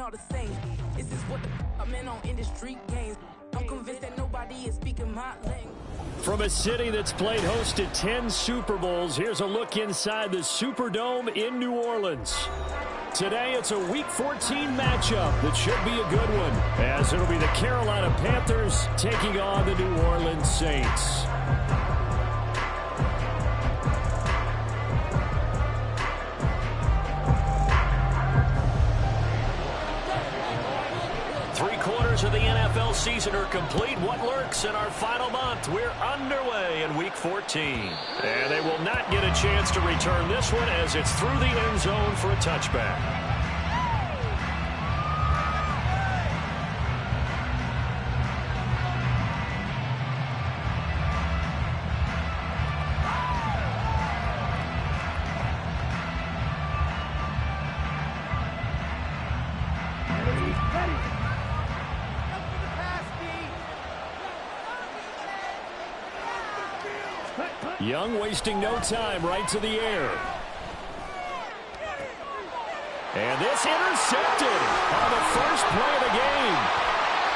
all the same. This is what the I'm in on industry games. I'm convinced that nobody is speaking my language. From a city that's played host to 10 Super Bowls, here's a look inside the Superdome in New Orleans. Today, it's a Week 14 matchup that should be a good one, as it'll be the Carolina Panthers taking on the New Orleans Saints. Of the NFL season are complete. What lurks in our final month? We're underway in Week 14. And they will not get a chance to return this one as it's through the end zone for a touchback. Young wasting no time, right to the air. And this intercepted on the first play of the game.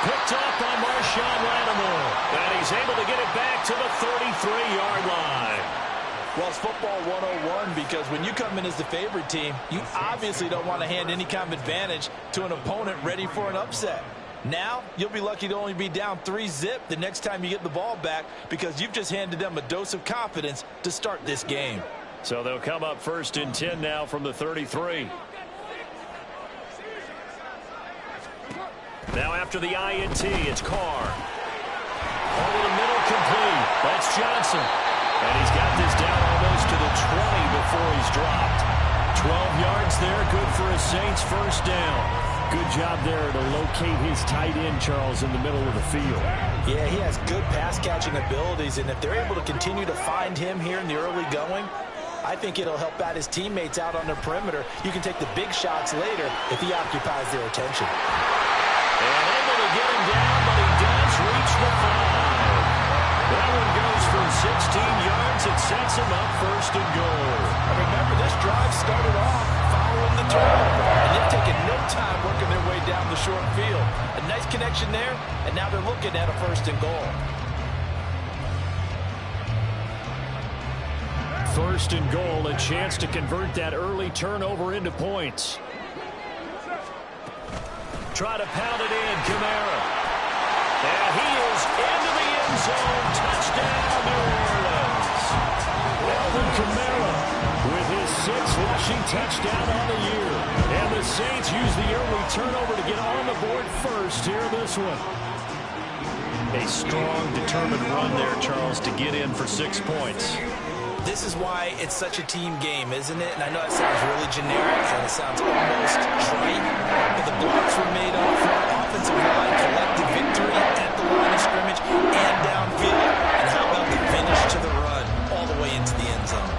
Picked up by Marshawn Lattimore. And he's able to get it back to the 33-yard line. Well, it's football 101 because when you come in as the favorite team, you obviously don't want to hand any kind of advantage to an opponent ready for an upset. Now, you'll be lucky to only be down 3-zip the next time you get the ball back because you've just handed them a dose of confidence to start this game. So they'll come up 1st and 10 now from the 33. Now after the INT, it's Carr. Over the middle, complete. That's Johnson. And he's got this down almost to the 20 before he's dropped. 12 yards there, good for a Saints first down. Good job there to locate his tight end, Charles, in the middle of the field. Yeah, he has good pass-catching abilities, and if they're able to continue to find him here in the early going, I think it'll help out his teammates out on the perimeter. You can take the big shots later if he occupies their attention. And able to get him down, but he does reach the 5. That one goes for 16 yards. It sets him up 1st and goal. And remember, this drive started off following the turnover, and they've taken no time working their way down the short field. A nice connection there, and now they're looking at a 1st and goal. 1st and goal, a chance to convert that early turnover into points. Try to pound it in, Kamara. And he is into the end zone. Touchdown, New Orleans. Alvin Kamara with his 6th rushing touchdown on the year. And the Saints use the early turnover to get on the board first here in this one. A strong, determined run there, Charles, to get in for 6 points. This is why it's such a team game, isn't it? And I know it sounds really generic and it sounds almost trite, but the blocks were made up for offensive line, collective victory at the line of scrimmage and downfield. And how about the finish to the run all the way into the end zone?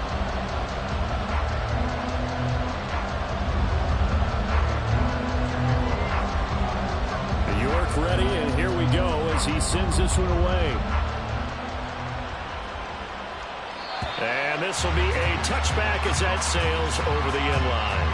York ready, and here we go as he sends this one away. And this will be a touchback as that sails over the end line.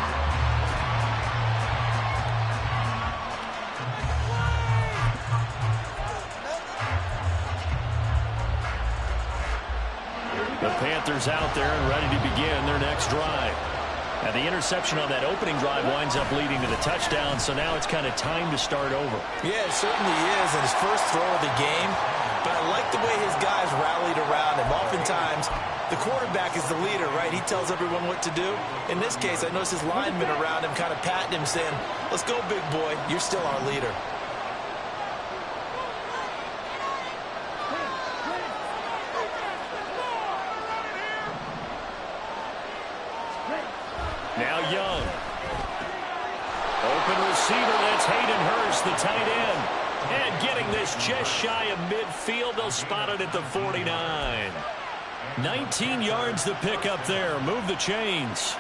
The Panthers out there and ready to begin their next drive. And the interception on that opening drive winds up leading to the touchdown, so now it's kind of time to start over. Yeah, it certainly is, and his first throw of the game. But I like the way his guys rallied around him. Oftentimes, the quarterback is the leader, right? He tells everyone what to do. In this case, I noticed his linemen around him kind of patting him, saying, "Let's go, big boy. You're still our leader." Now Young. Open receiver, that's Hayden Hurst, the tight end. And getting this just shy of midfield, they'll spot it at the 49. 19 yards to pick up there. Move the chains.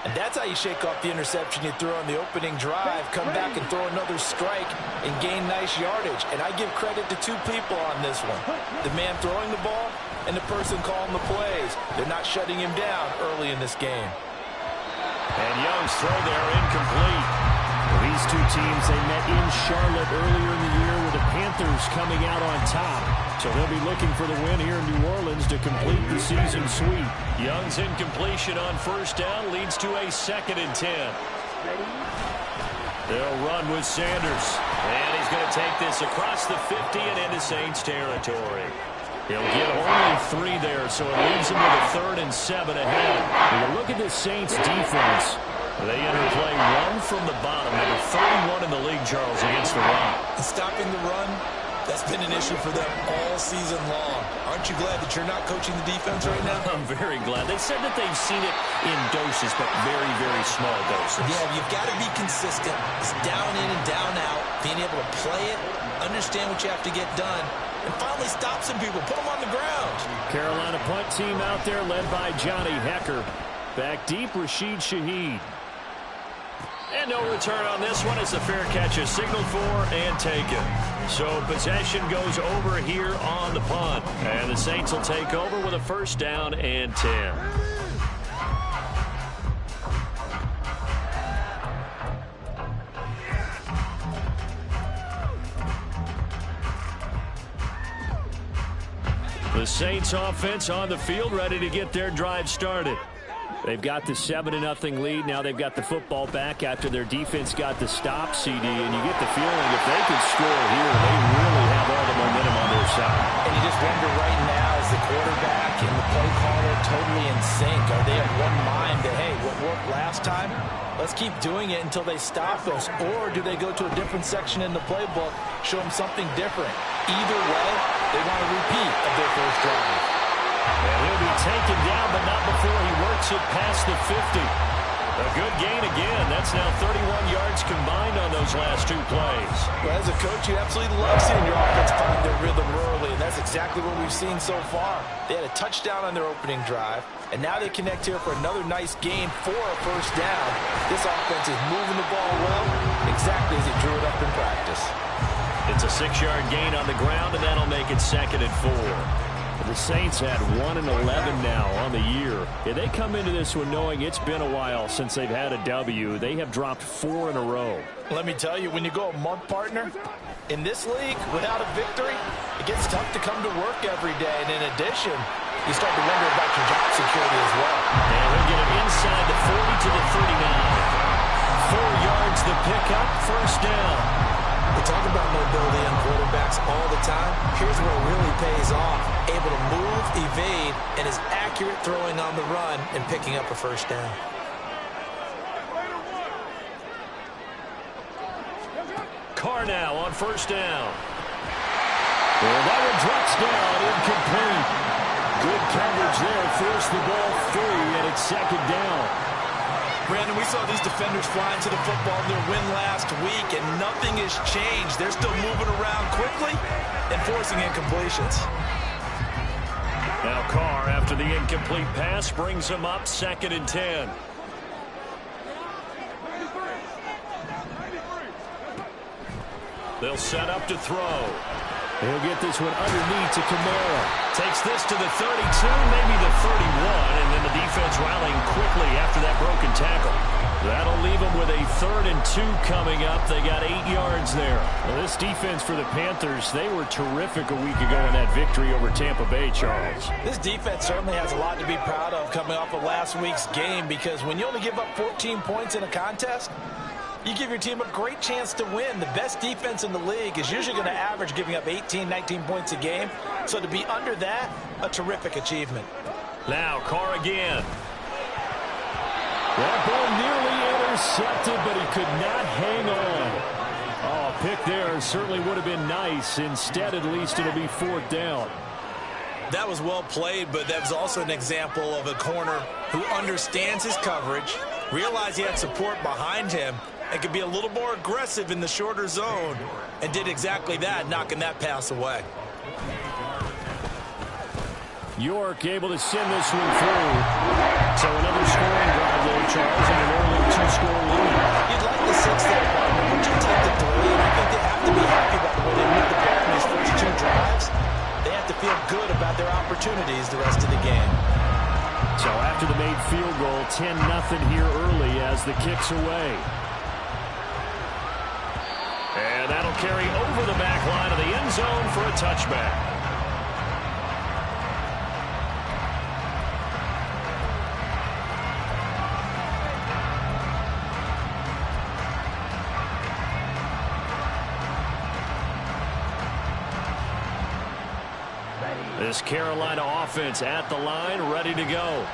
And that's how you shake off the interception you threw on the opening drive. Come back and throw another strike and gain nice yardage. And I give credit to two people on this one. The man throwing the ball and the person calling the plays. They're not shutting him down early in this game. And Young's throw there incomplete. These two teams, they met in Charlotte earlier in the year with the Panthers coming out on top. So they'll be looking for the win here in New Orleans to complete the season sweep. Young's incompletion on first down leads to a 2nd and 10. They'll run with Sanders. And he's going to take this across the 50 and into Saints territory. He'll get only 3 there, so it leaves him with a 3rd and 7 ahead. When you look at this Saints defense, they enter play 1 from the bottom. Number 31 in the league, Charles, against the run. And stopping the run, that's been an issue for them all season long. Aren't you glad that you're not coaching the defense right now? I'm very glad. They said that they've seen it in doses, but very, very small doses. Yeah, you've got to be consistent. It's down in and down out, being able to play it, understand what you have to get done, and finally stop some people, put them on the ground. Carolina punt team out there led by Johnny Hecker. Back deep, Rashid Shaheed. And no return on this one as the fair catch is signaled for and taken. So possession goes over here on the punt. And the Saints will take over with a 1st down and 10. The Saints offense on the field ready to get their drive started. They've got the 7-0 lead. Now they've got the football back after their defense got the stop, CD. And you get the feeling if they could score here, they really have all the momentum on their side. And you just wonder right now, is the quarterback and the play caller totally in sync? Are they of one mind that, hey, what worked last time, let's keep doing it until they stop us? Or do they go to a different section in the playbook, show them something different? Either way, they want a repeat of their first drive. And he'll be taken down, but not before he works it past the 50. A good gain again. That's now 31 yards combined on those last 2 plays. Well, as a coach, you absolutely love seeing your offense find their rhythm early, and that's exactly what we've seen so far. They had a touchdown on their opening drive, and now they connect here for another nice gain for a 1st down. This offense is moving the ball well, exactly as it drew it up in practice. It's a 6-yard gain on the ground, and that'll make it 2nd and 4. The Saints had 1-11 now on the year. Yeah, they come into this one knowing it's been a while since they've had a W. They have dropped 4 in a row. Let me tell you, when you go a month, partner, in this league, without a victory, it gets tough to come to work every day. And in addition, you start to wonder about your job security as well. And they'll get it inside the 40 to the 39. 4 yards the pickup, 1st down. We talk about mobility on quarterbacks all the time. Here's where it really pays off. Able to move, evade, and is accurate throwing on the run and picking up a 1st down. Carr now on 1st down. Well, that one drops down, incomplete. Good coverage there, forced the ball free, and it's 2nd down. Brandon, we saw these defenders flying to the football in their win last week, and nothing has changed. They're still moving around quickly and forcing incompletions. Now Carr, after the incomplete pass, brings him up 2nd and 10. They'll set up to throw. He'll get this one underneath to Kamara. Takes this to the 32, maybe the 31, and then the defense rallying quickly after that broken tackle. That'll leave them with a 3rd and 2 coming up. They got 8 yards there. Well, this defense for the Panthers, they were terrific a week ago in that victory over Tampa Bay, Charles. This defense certainly has a lot to be proud of coming off of last week's game, because when you only give up 14 points in a contest, you give your team a great chance to win. The best defense in the league is usually going to average giving up 18, 19 points a game. So to be under that, a terrific achievement. Now Carr again. That ball nearly intercepted, but he could not hang on. Oh, a pick there certainly would have been nice. Instead, at least it'll be 4th down. That was well played, but that was also an example of a corner who understands his coverage, realized he had support behind him, and could be a little more aggressive in the shorter zone, and did exactly that, knocking that pass away. York able to send this one through. So another scoring drive there, Charles, and an early 2-score lead. You'd like the 6 there, but you take the 3, and I think they have to be happy about the way they moved the ball in these first 2 drives. They have to feel good about their opportunities the rest of the game. So after the made field goal, 10-0 here early as the kick's away. And that'll carry over the back line of the end zone for a touchback. This Carolina offense at the line, ready to go.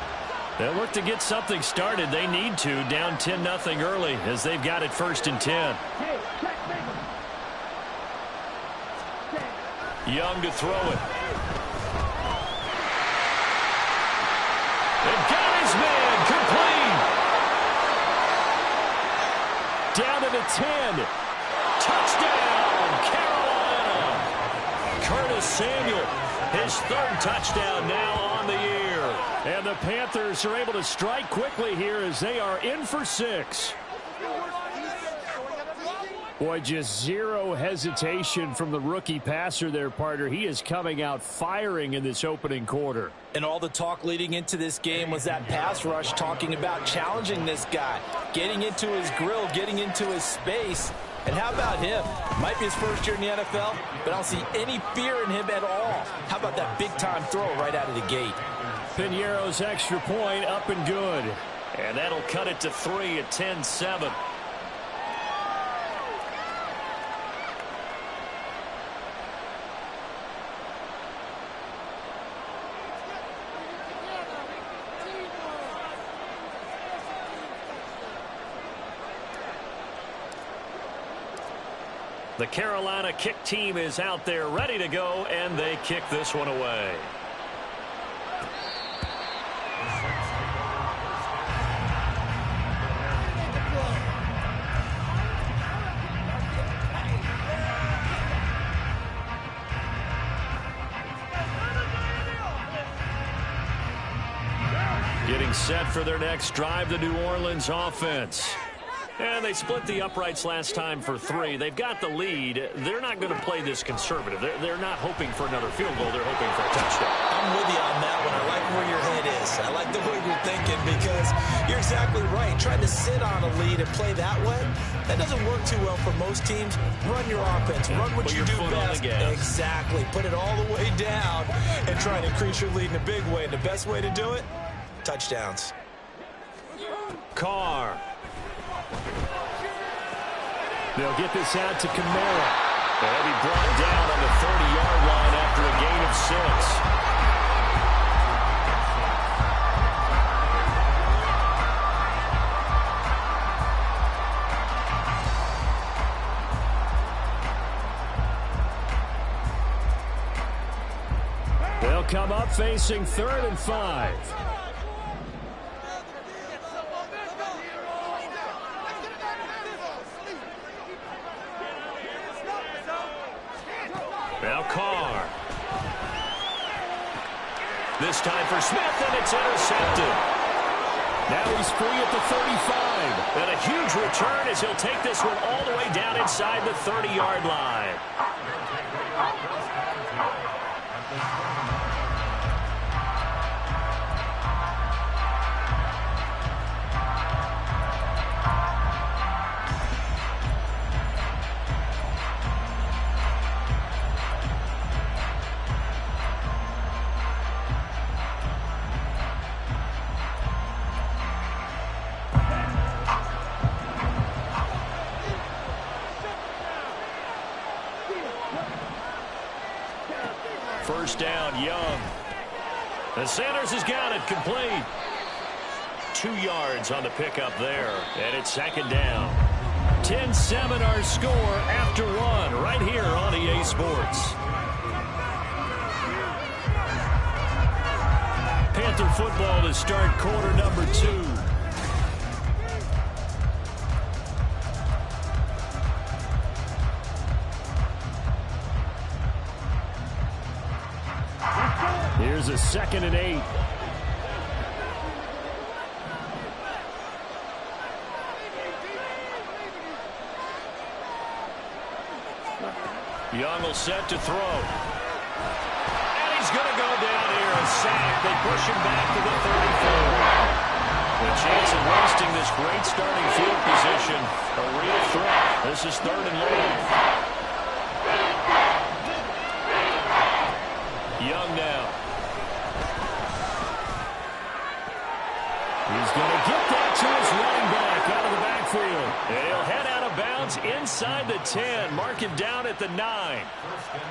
They'll look to get something started. They need to, down 10-0 early as they've got it 1st and 10. Young to throw it. They've got his man complete. Down to the 10. Touchdown, Carolina. Curtis Samuel, his 3rd touchdown now on the year. And the Panthers are able to strike quickly here as they are in for 6. Boy, just zero hesitation from the rookie passer there, partner. He is coming out firing in this opening quarter. And all the talk leading into this game was that pass rush, talking about challenging this guy, getting into his grill, getting into his space. And how about him? Might be his first year in the NFL, but I don't see any fear in him at all. How about that big-time throw right out of the gate? Piñeiro's extra point up and good. And that'll cut it to 3 at 10-7. The Carolina kick team is out there ready to go, and they kick this one away. Getting set for their next drive, the New Orleans offense. And they split the uprights last time for 3. They've got the lead. They're not going to play this conservative. They're not hoping for another field goal. They're hoping for a touchdown. I'm with you on that one. I like where your head is. I like the way you're thinking because you're exactly right. Trying to sit on a lead and play that way, that doesn't work too well for most teams. Run your offense. Run what you do best. Exactly. Put it all the way down and try to increase your lead in a big way. And the best way to do it, touchdowns. Carr. They'll get this out to Kamara. They'll be brought down on the 30-yard line after a gain of 6. They'll come up facing 3rd and 5. Now Carr. This time for Smith, and it's intercepted. Now he's free at the 35. And a huge return as he'll take this one all the way down inside the 30-yard line. First down, Young. And Sanders has got it complete. 2 yards on the pickup there. And it's 2nd down. 10-7 our score after 1 right here on EA Sports. Panther football to start quarter number 2. Here's a 2nd and 8. Young will set to throw. And he's going to go down here, a sack. They push him back to the 34. The chance of wasting this great starting field position, a real threat. This is 3rd and long. Young now. He's going to get that to his running back out of the backfield. He'll head out of bounds inside the 10. Mark him down at the 9.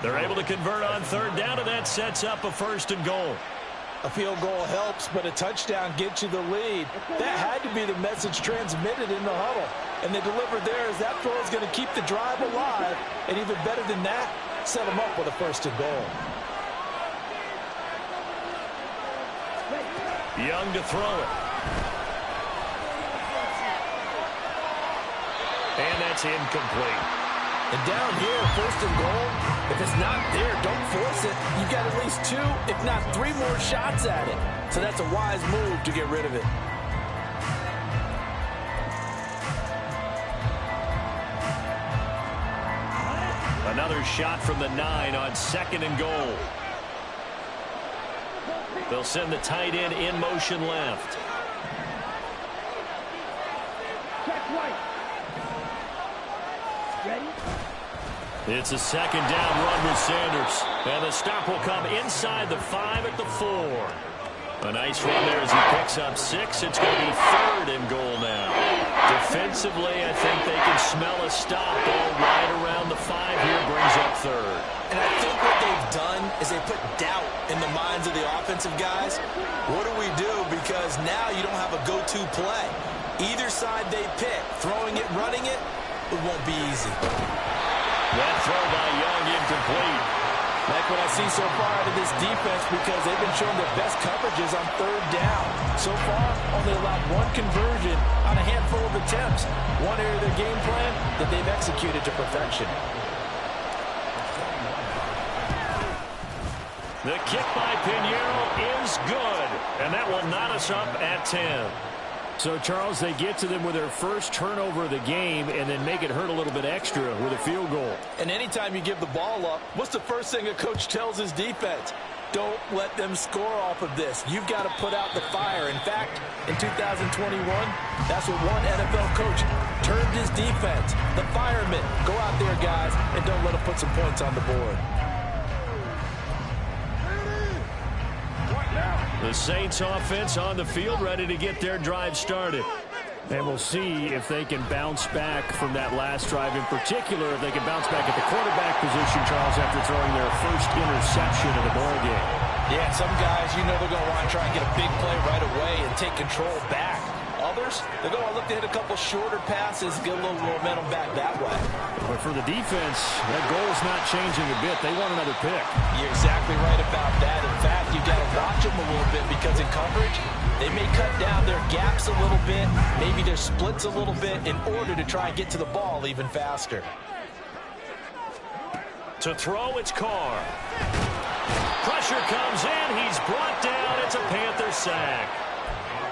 They're able to convert on 3rd down, and that sets up a 1st and goal. A field goal helps, but a touchdown gets you the lead. That had to be the message transmitted in the huddle. And they delivered theirs. That throw is going to keep the drive alive. And even better than that, set them up with a 1st and goal. Young to throw it. And that's incomplete. And down here, 1st and goal, if it's not there, don't force it. You've got at least 2, if not 3 more shots at it. So that's a wise move to get rid of it. Another shot from the 9 on 2nd and goal. They'll send the tight end in motion left. It's a 2nd down run with Sanders. And the stop will come inside the 5 at the 4. A nice run there as he picks up 6. It's going to be 3rd and goal now. Defensively, I think they can smell a stop. Ball right around the 5 here, brings up 3rd. And I think what they've done is they put doubt in the minds of the offensive guys. What do we do? Because now you don't have a go-to play. Either side they pick, throwing it, running it, it won't be easy. That throw by Young incomplete. Like what I see so far out of this defense, because they've been showing their best coverages on 3rd down. So far, only allowed 1 conversion on a handful of attempts. One area of their game plan that they've executed to perfection. The kick by Pinheiro is good, and that will knot us up at 10. So, Charles, they get to them with their first turnover of the game and then make it hurt a little bit extra with a field goal. And anytime you give the ball up, what's the first thing a coach tells his defense? Don't let them score off of this. You've got to put out the fire. In fact, in 2021, that's what one NFL coach termed his defense. The firemen. Go out there, guys, and don't let them put some points on the board. The Saints offense on the field, ready to get their drive started. And we'll see if they can bounce back from that last drive, in particular if they can bounce back at the quarterback position, Charles, after throwing their first interception of the ball game. Yeah, some guys, you know they're going to want to try and get a big play right away and take control back. Others, they're going to look to hit a couple shorter passes, get a little momentum back that way. But for the defense, that goal's not changing a bit. They want another pick. You're exactly right about that. In fact, you've got to watch them a little bit because in coverage, they may cut down their gaps a little bit, maybe their splits a little bit in order to try and get to the ball even faster. To throw, it's Carr. Pressure comes in. He's brought down. It's a Panther sack.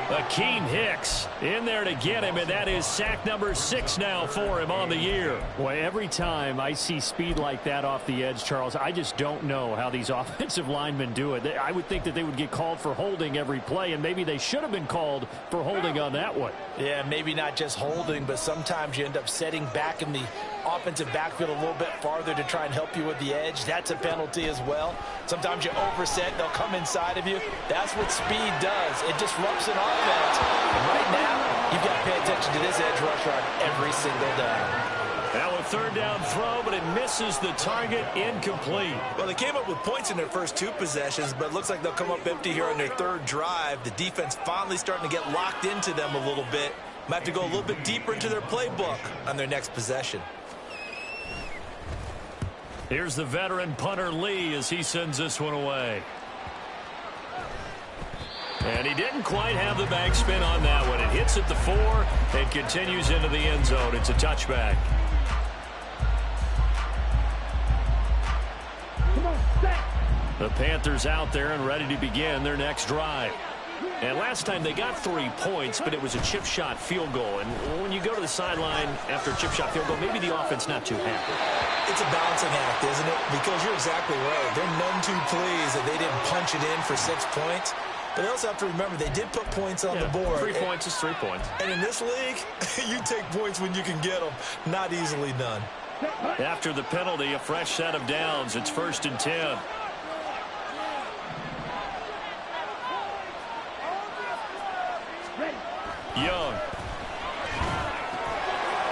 Akeem Hicks in there to get him, and that is sack number 6 now for him on the year. Boy, every time I see speed like that off the edge, Charles, I just don't know how these offensive linemen do it. I would think that they would get called for holding every play, and maybe they should have been called for holding on that one. Yeah, maybe not just holding, but sometimes you end up setting back in the offensive backfield a little bit farther to try and help you with the edge. That's a penalty as well. Sometimes you overset, they'll come inside of you. That's what speed does. It disrupts an offense. And right now, you've got to pay attention to this edge rusher on every single down. Now a 3rd down throw, but it misses the target, incomplete. Well, they came up with points in their first 2 possessions, but it looks like they'll come up empty here on their 3rd drive. The defense finally starting to get locked into them a little bit. Might have to go a little bit deeper into their playbook on their next possession. Here's the veteran punter Lee as he sends this one away. And he didn't quite have the backspin on that one. It hits at the 4 and continues into the end zone. It's a touchback. The Panthers out there and ready to begin their next drive. And last time they got 3 points, but it was a chip shot field goal. And when you go to the sideline after a chip shot field goal, maybe the offense not too happy. It's a balancing act, isn't it? Because you're exactly right. They're none too pleased that they didn't punch it in for 6 points. But they also have to remember they did put points on the board. 3 points is 3 points. And in this league, you take points when you can get them. Not easily done. After the penalty, a fresh set of downs. It's 1st and 10. Young.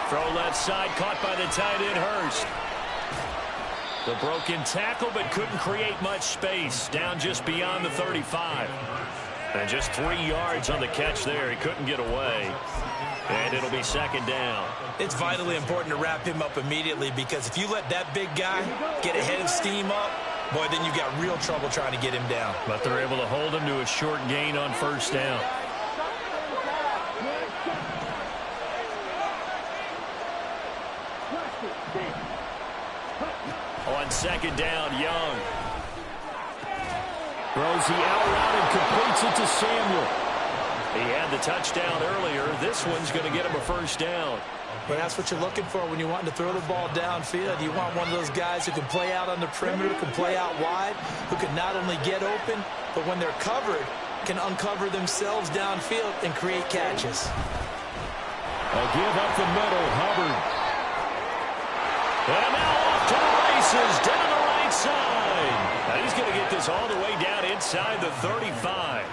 Throw left side, caught by the tight end, Hurst. The broken tackle, but couldn't create much space. Down just beyond the 35. And just 3 yards on the catch there. He couldn't get away. And it'll be 2nd down. It's vitally important to wrap him up immediately, because if you let that big guy get a head of steam up, boy, then you've got real trouble trying to get him down. But they're able to hold him to a short gain on 1st down. On 2nd down, Young. Throws the out route and completes it to Samuel. He had the touchdown earlier. This one's going to get him a 1st down. But that's what you're looking for when you want to throw the ball downfield. You want one of those guys who can play out on the perimeter, can play out wide, who can not only get open, but when they're covered, can uncover themselves downfield and create catches. A give up the middle, Hubbard. And now off to the races, down the right side. Now he's going to get this all the way down inside the 35.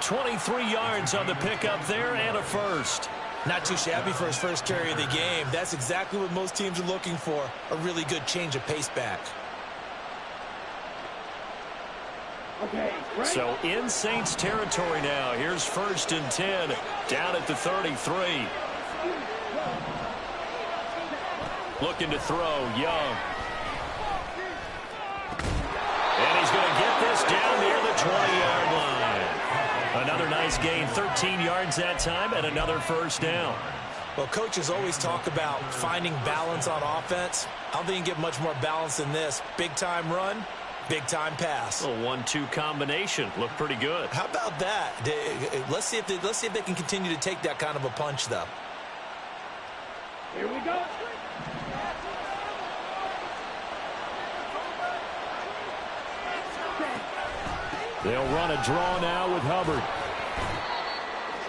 23 yards on the pickup there and a 1st. Not too shabby for his first carry of the game. That's exactly what most teams are looking for, a really good change of pace back. Okay, so in Saints territory now. Here's 1st and 10 down at the 33. Looking to throw, Young. And he's going to get this down near the 20-yard line. Another nice gain, 13 yards that time, and another 1st down. Well, coaches always talk about finding balance on offense. I don't think you can get much more balance than this. Big-time run, big-time pass. A 1-2 combination. Looked pretty good. How about that? Let's see if they can continue to take that kind of a punch, though. Here we go. They'll run a draw now with Hubbard.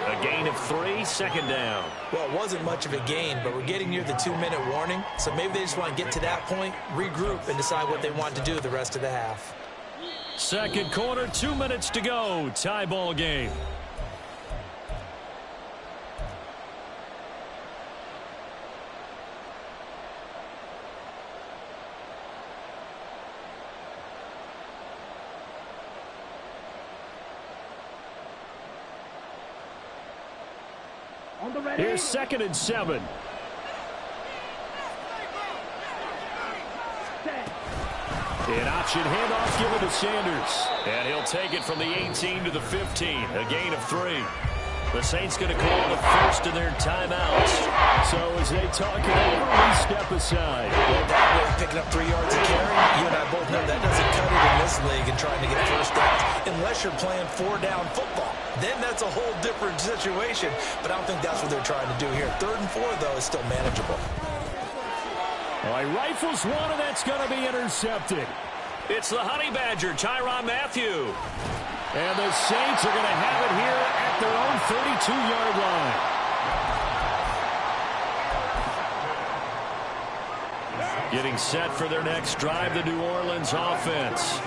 A gain of 3, 2nd down. Well, it wasn't much of a gain, but we're getting near the 2-minute warning, so maybe they just want to get to that point, regroup, and decide what they want to do the rest of the half. 2nd quarter, 2 minutes to go. Tie ball game. Here's 2nd and 7. An option handoff given to Sanders. And he'll take it from the 18 to the 15. A gain of 3. The Saints going to call the first of their timeouts. So as they talk it over, we step aside. Well, that way, picking up 3 yards of carry, you and I both know that doesn't cut it in this league and trying to get first downs unless you're playing 4-down football. Then that's a whole different situation. But I don't think that's what they're trying to do here. 3rd and 4, though, is still manageable. All right, rifles one, and that's going to be intercepted. It's the Honey Badger, Tyrann Mathieu. And the Saints are going to have it here at their own 32-yard line. Getting set for their next drive, the New Orleans offense.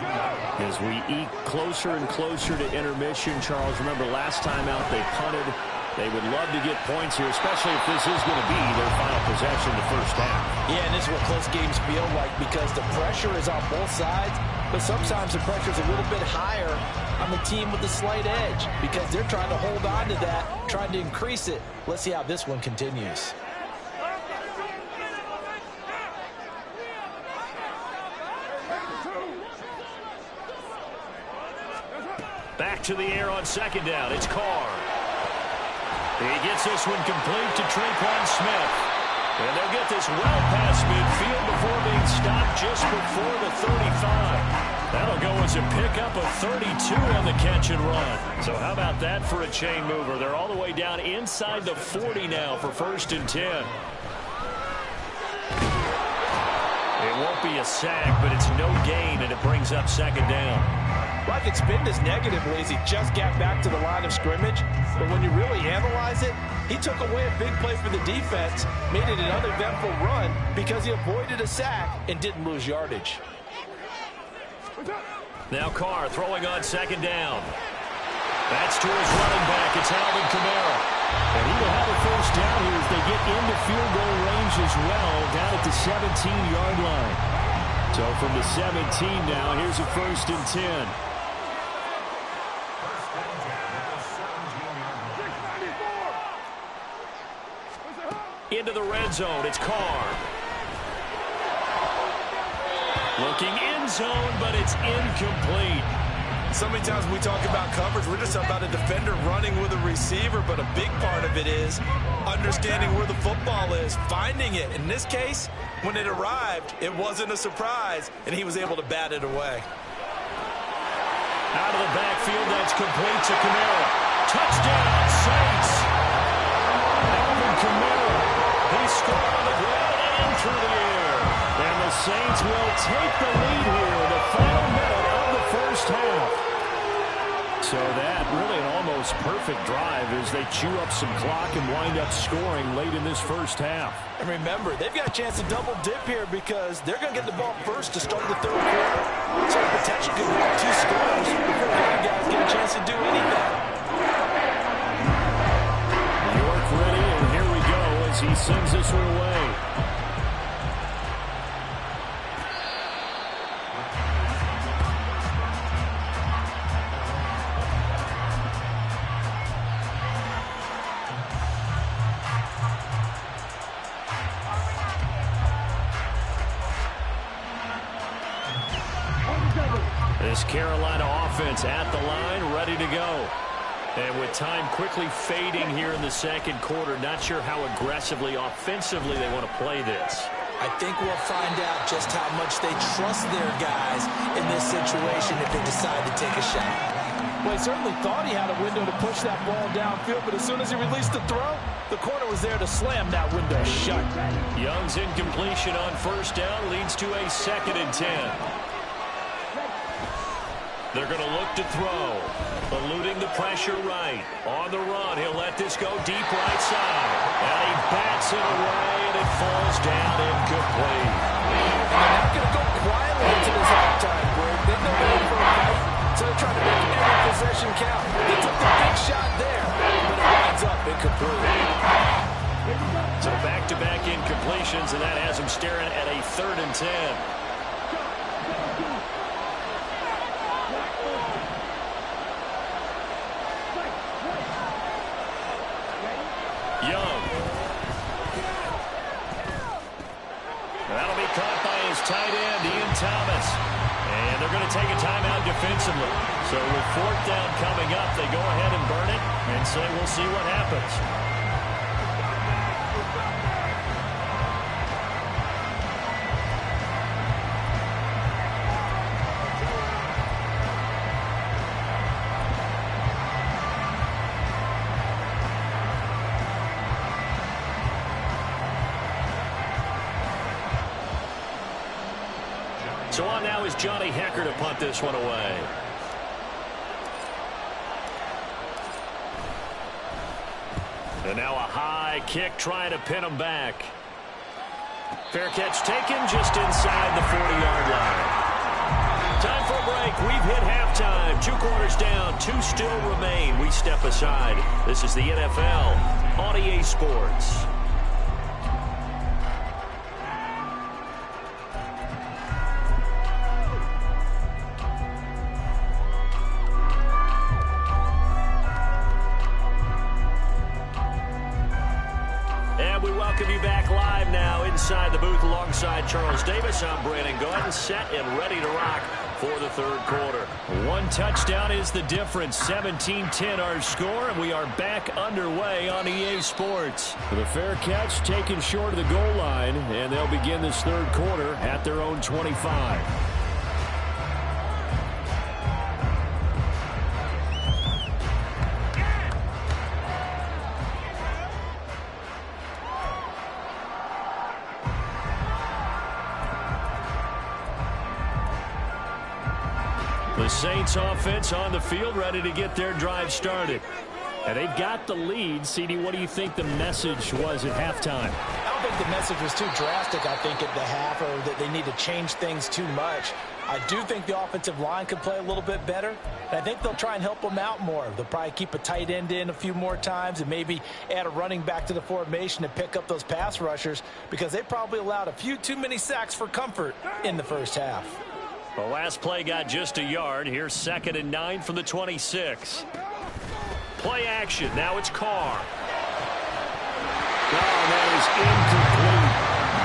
As we eke closer and closer to intermission, Charles, remember last time out they punted. They would love to get points here, especially if this is going to be their final possession the first half. Yeah, and this is what close games feel like because the pressure is on both sides, but sometimes the pressure is a little bit higher on the team with the slight edge because they're trying to hold on to that, trying to increase it. Let's see how this one continues. Back to the air on 2nd down. It's Carr. He gets this one complete to Tre'Quan Smith. And they'll get this well past midfield before being stopped just before the 35. That'll go as a pickup of 32 on the catch and run. So how about that for a chain mover? They're all the way down inside the 40 now for 1st and 10. It won't be a sack, but it's no gain, and it brings up 2nd down. Well, I could spin this negatively as he just got back to the line of scrimmage. But when you really analyze it, he took away a big play for the defense, made it an uneventful run because he avoided a sack and didn't lose yardage. Now Carr throwing on second down. That's to his running back. It's Alvin Kamara. And he will have a first down here as they get into field goal range as well, down at the 17-yard line. So from the 17 now, here's a 1st and 10. Into the red zone, it's Carr. Looking end zone, but it's incomplete. So many times we talk about coverage, we're just about a defender running with a receiver, but a big part of it is understanding where the football is, finding it. In this case, when it arrived, it wasn't a surprise, and he was able to bat it away. Out of the backfield, that's complete to Kamara. Touchdown, Saints! Alvin Kamara, he scored on the ground and through the air. And the Saints will take the lead here in the final minute of the first half. So that really an almost perfect drive as they chew up some clock and wind up scoring late in this first half. And remember, they've got a chance to double dip here because they're going to get the ball first to start the third quarter. So the potential could be 2 scores before the other guys get a chance to do anything. York ready, and here we go as he sends this one away. This Carolina offense at the line, ready to go. And with time quickly fading here in the second quarter, not sure how aggressively, offensively they want to play this. I think we'll find out just how much they trust their guys in this situation if they decide to take a shot. Well, he certainly thought he had a window to push that ball downfield, but as soon as he released the throw, the corner was there to slam that window shut. Young's incompletion on first down leads to a 2nd and 10. They're going to look to throw. Eluding the pressure right. On the run, he'll let this go deep right side. And he bats it away, and it falls down incomplete. And they're not going to go quietly into this halftime break. They know they're in for a fight, so they're trying to make every possession count. They took the big shot there, but it winds up incomplete. So back-to-back incompletions, and that has him staring at a 3rd and 10. Young. That'll be caught by his tight end, Ian Thomas. And they're going to take a timeout defensively. So with 4th down coming up, they go ahead and burn it and say we'll see what happens. So on now is Johnny Hecker to punt this one away. And now a high kick trying to pin him back. Fair catch taken just inside the 40-yard line. Time for a break. We've hit halftime. 2 quarters down. 2 still remain. We step aside. This is the NFL on EA Sports. Welcome you back live now inside the booth alongside Charles Davis. I'm Brandon Gordon, set and ready to rock for the third quarter. 1 touchdown is the difference. 17-10 our score, and we are back underway on EA Sports. The fair catch taken short of the goal line, and they'll begin this third quarter at their own 25. The Saints offense on the field, ready to get their drive started. And they've got the lead. CD, what do you think the message was at halftime? I don't think the message was too drastic, I think, at the half, or that they need to change things too much. I do think the offensive line could play a little bit better, and I think they'll try and help them out more. They'll probably keep a tight end in a few more times and maybe add a running back to the formation to pick up those pass rushers, because they probably allowed a few too many sacks for comfort in the first half. The last play got just a yard. Here's 2nd and 9 from the 26. Play action. Now it's Carr. Oh, that is incomplete.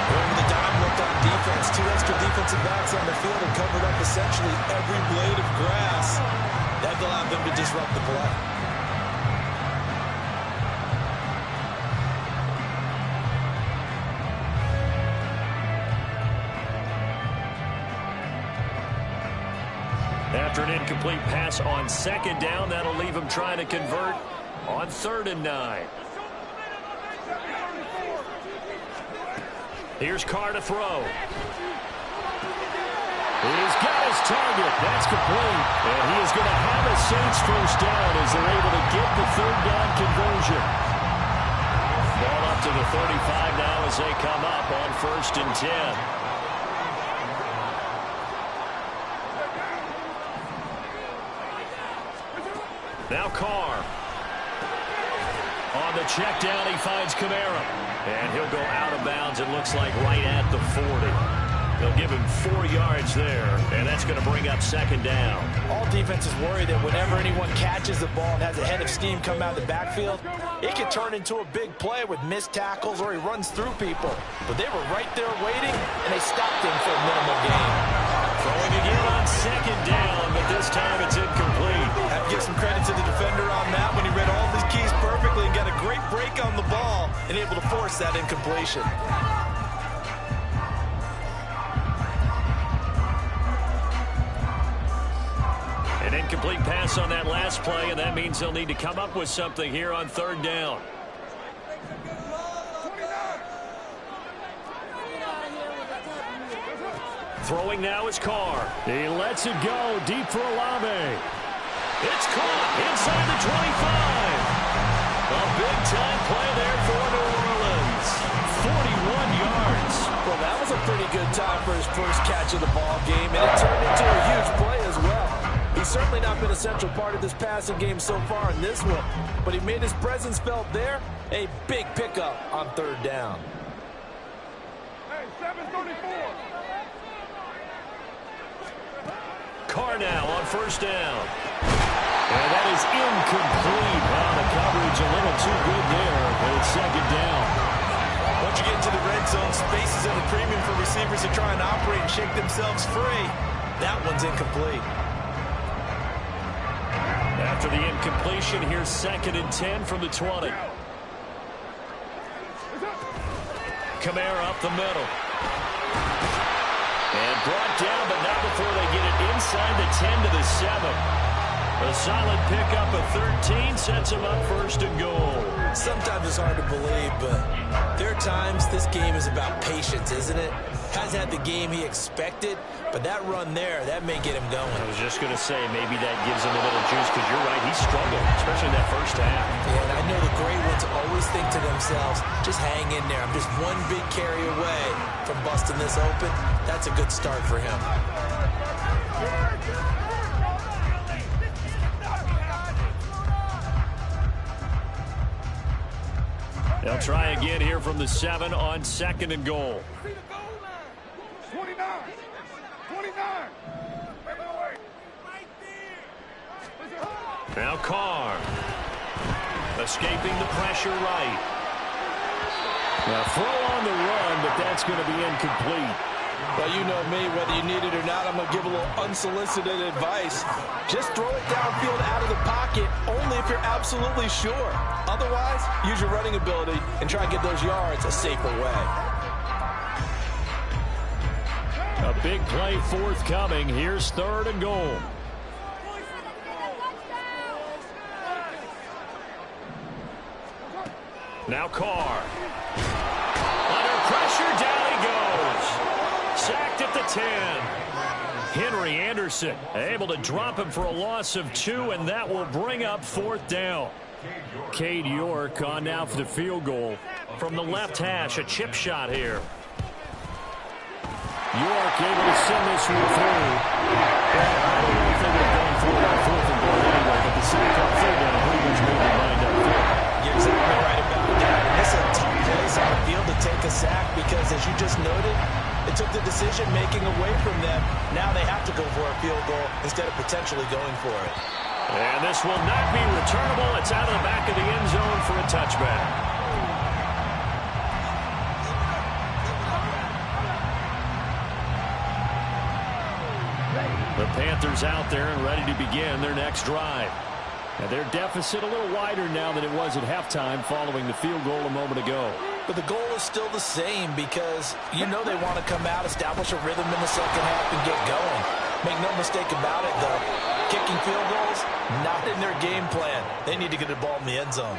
Over the dime looked on defense. 2 extra defensive backs on the field and covered up essentially every blade of grass. That allowed them to disrupt the play. After an incomplete pass on 2nd down, that'll leave him trying to convert on 3rd and 9. Here's Carr to throw. He's got his target. That's complete. And he is going to have a Saints first down as they're able to get the 3rd down conversion. Ball up to the 35 now as they come up on 1st and 10. Now Carr. On the check down, he finds Kamara. And he'll go out of bounds, it looks like, right at the 40. They'll give him 4 yards there, and that's going to bring up 2nd down. All defenses worry that whenever anyone catches the ball and has a head of steam come out of the backfield, it can turn into a big play with missed tackles or he runs through people. But they were right there waiting, and they stopped him for a minimal gain. Throwing again on 2nd down, but this time it's incomplete. Have to give some credit to the defender on that when he read all of his keys perfectly and got a great break on the ball and able to force that incompletion. An incomplete pass on that last play, and that means they'll need to come up with something here on 3rd down. Throwing now is Carr. He lets it go deep for Olave. It's caught inside the 25. A big-time play there for New Orleans. 41 yards. Well, that was a pretty good time for his first catch of the ball game, and it turned into a huge play as well. He's certainly not been a central part of this passing game so far in this one, but he made his presence felt there. A big pickup on 3rd down. Hey, 734. Carr now on 1st down. And that is incomplete. Wow, the coverage a little too good there, but it's 2nd down. Once you get into the red zone, space is at a premium for receivers to try and operate and shake themselves free. That one's incomplete. After the incompletion, here's 2nd and 10 from the 20. Kamara up the middle. And brought down, but not before they get it inside the 10 to the 7. A solid pickup of 13 sets him up 1st and goal. Sometimes it's hard to believe, but there are times this game is about patience, isn't it? Hasn't had the game he expected, but that run there, that may get him going. I was just going to say, maybe that gives him a little juice, because you're right, he struggled, especially in that first half. Yeah, and I know the great ones always think to themselves, just hang in there. I'm just one big carry away from busting this open. That's a good start for him. They'll try again here from the 7 on 2nd and goal. 29. 29. Now Carr. Escaping the pressure right. Now throw on the run, but that's going to be incomplete. Well, you know me, whether you need it or not, I'm going to give a little unsolicited advice. Just throw it downfield out of the pocket, only if you're absolutely sure. Otherwise, use your running ability and try and get those yards a safer way. A big play forthcoming. Here's 3rd and goal. Now Carr. Under pressure, down he goes. Sacked at the 10. Henry Anderson able to drop him for a loss of 2, and that will bring up 4th down. Cade York on now for the field goal. From the left hash, a chip shot here. York able to send this one through. Well, I don't know if they would have gone for it on 4th and goal anyway, but the city got 3rd down and pretty much made their mind up there. You're exactly right about that. And this is a tough place on the field to take a sack because, as you just noted, it took the decision-making away from them. Now they have to go for a field goal instead of potentially going for it. And this will not be returnable. It's out of the back of the end zone for a touchback. The Panthers out there and ready to begin their next drive. And their deficit a little wider now than it was at halftime following the field goal a moment ago. But the goal is still the same because you know they want to come out, establish a rhythm in the second half, and get going. Make no mistake about it, though. Kicking field goals, not in their game plan. They need to get the ball in the end zone.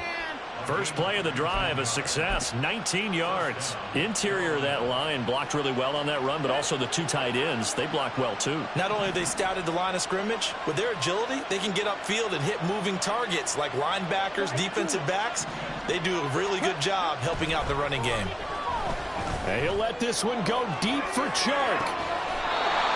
First play of the drive, a success, 19 yards. Interior of that line blocked really well on that run, but also the 2 tight ends, they blocked well too. Not only have they scouted the line of scrimmage, with their agility, they can get upfield and hit moving targets like linebackers, defensive backs. They do a really good job helping out the running game. And he'll let this one go deep for Chark.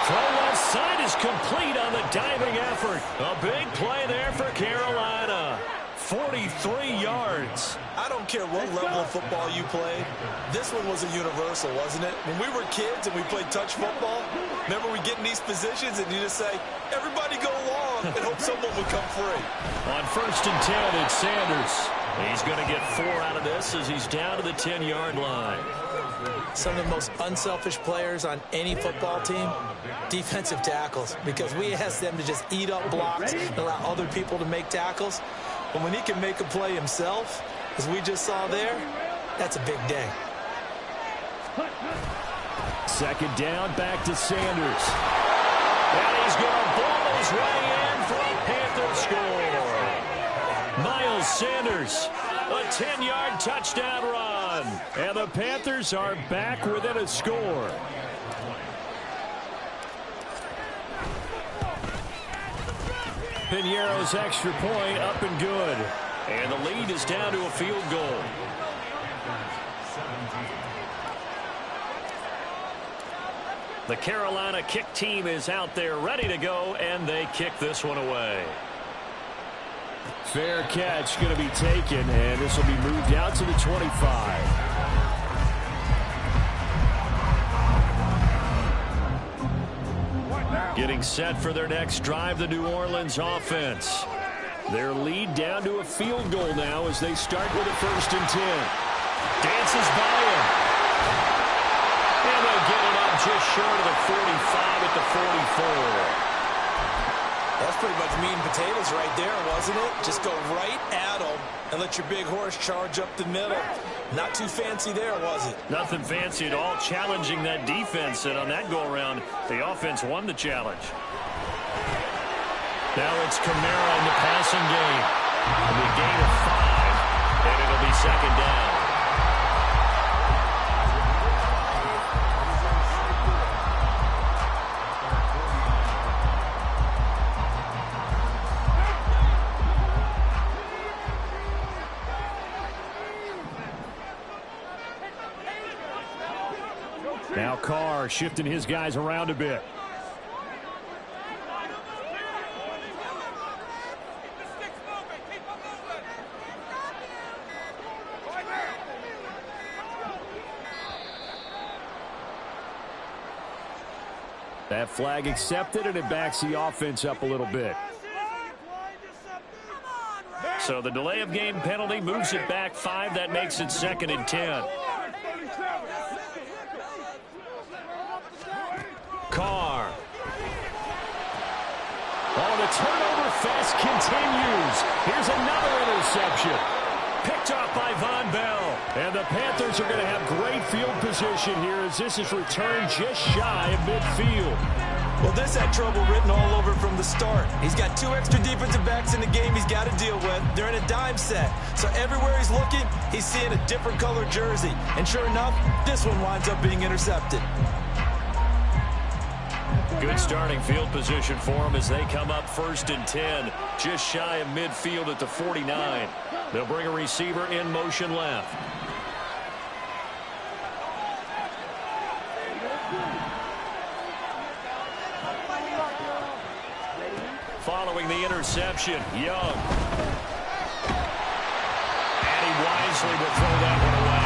Throw left side is complete on the diving effort. A big play there for Carolina. 43 yards. I don't care what level of football you played. This one was a universal, wasn't it? When we were kids and we played touch football, remember we get in these positions and you just say, everybody go long and hope someone would come free. On 1st and 10, it's Sanders. He's going to get 4 out of this as he's down to the 10-yard line. Some of the most unselfish players on any football team, defensive tackles, because we ask them to just eat up blocks and allow other people to make tackles. But when he can make a play himself, as we just saw there, that's a big day. 2nd down, back to Sanders. And he's going to ball his way in for a Panther score. Miles Sanders, a 10-yard touchdown run. And the Panthers are back within a score. Piñeiro's extra point up and good. And the lead is down to a field goal. The Carolina kick team is out there ready to go, and they kick this one away. Fair catch going to be taken, and this will be moved out to the 25. Getting set for their next drive, the New Orleans offense. Their lead down to a field goal now as they start with a 1st and 10. Dances by him. And they'll get it up just short of the 45 at the 44. That's pretty much meat and potatoes right there, wasn't it? Just go right at them and let your big horse charge up the middle. Not too fancy there, was it? Nothing fancy at all, challenging that defense, and on that go-around, the offense won the challenge. Now it's Kamara in the passing game. It'll be a gain of 5, and it'll be 2nd down. Now Carr shifting his guys around a bit. That flag accepted, and it backs the offense up a little bit. So the delay of game penalty moves it back 5. That makes it 2nd and 10. Carr. Oh, the turnover fest continues. Here's another interception. Picked off by Von Bell. And the Panthers are going to have great field position here as this is returned just shy of midfield. Well, this had trouble written all over from the start. He's got 2 extra defensive backs in the game he's got to deal with. They're in a dime set. So everywhere he's looking, he's seeing a different color jersey. And sure enough, this one winds up being intercepted. Good starting field position for them as they come up 1st and 10, just shy of midfield at the 49. They'll bring a receiver in motion left. Following the interception, Young. And he wisely will throw that one away.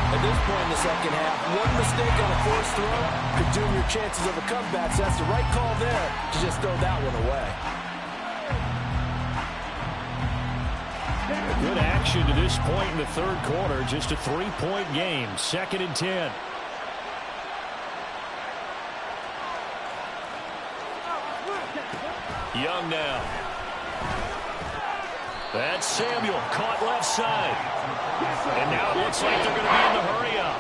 At this point in the second half, one mistake on a forced throw could doom your chances of a comeback. So that's the right call there to just throw that one away. Good action to this point in the third quarter. Just a 3-point game. 2nd and 10. Young now. That's Samuel, caught left side. And now it looks like they're going to be in the hurry-up.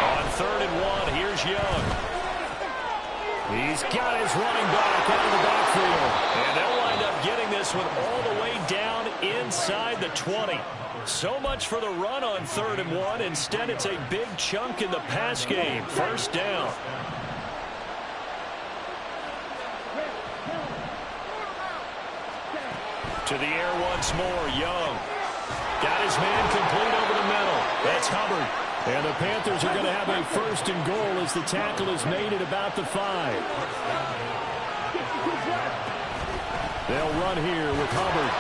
On 3rd and 1, here's Young. He's got his running back out of the backfield. And they'll wind up getting this one all the way down inside the 20. So much for the run on 3rd and 1. Instead, it's a big chunk in the pass game. 1st down. To the air once more, Young. Got his man complete over the middle. That's Hubbard. And the Panthers are going to have a 1st and goal as the tackle is made at about the 5. They'll run here with Hubbard.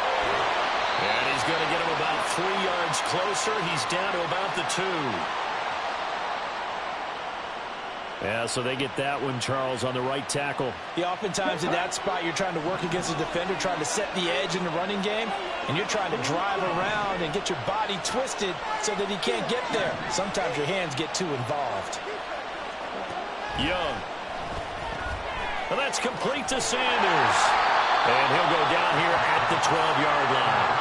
And he's going to get him about 3 yards closer. He's down to about the 2. Yeah, so they get that one, Charles, on the right tackle. Yeah, oftentimes in that spot, you're trying to work against a defender, trying to set the edge in the running game, and you're trying to drive around and get your body twisted so that he can't get there. Sometimes your hands get too involved. Young. Well, that's complete to Sanders. And he'll go down here at the 12-yard line.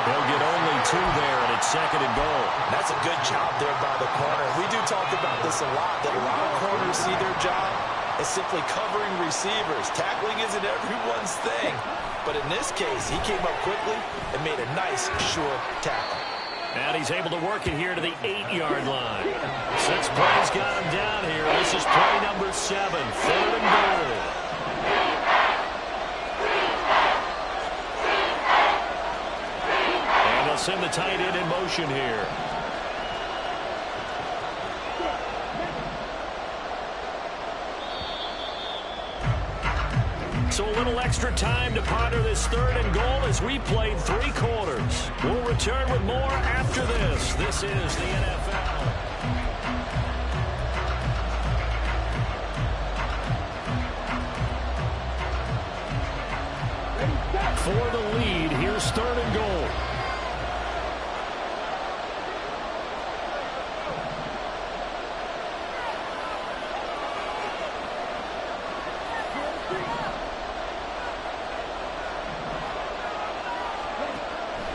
They'll get only 2 there, and it's 2nd and goal. That's a good job there by the corner. We do talk about this a lot, that a lot of corners see their job as simply covering receivers. Tackling isn't everyone's thing. But in this case, he came up quickly and made a nice, short tackle. And he's able to work it here to the 8-yard line. 6 plays got him down here. This is play number 7, 3rd and goal. Send the tight end in motion here. So a little extra time to ponder this 3rd and goal as we played 3 quarters. We'll return with more after this. This is the NFL. For the lead, here's 3rd and goal.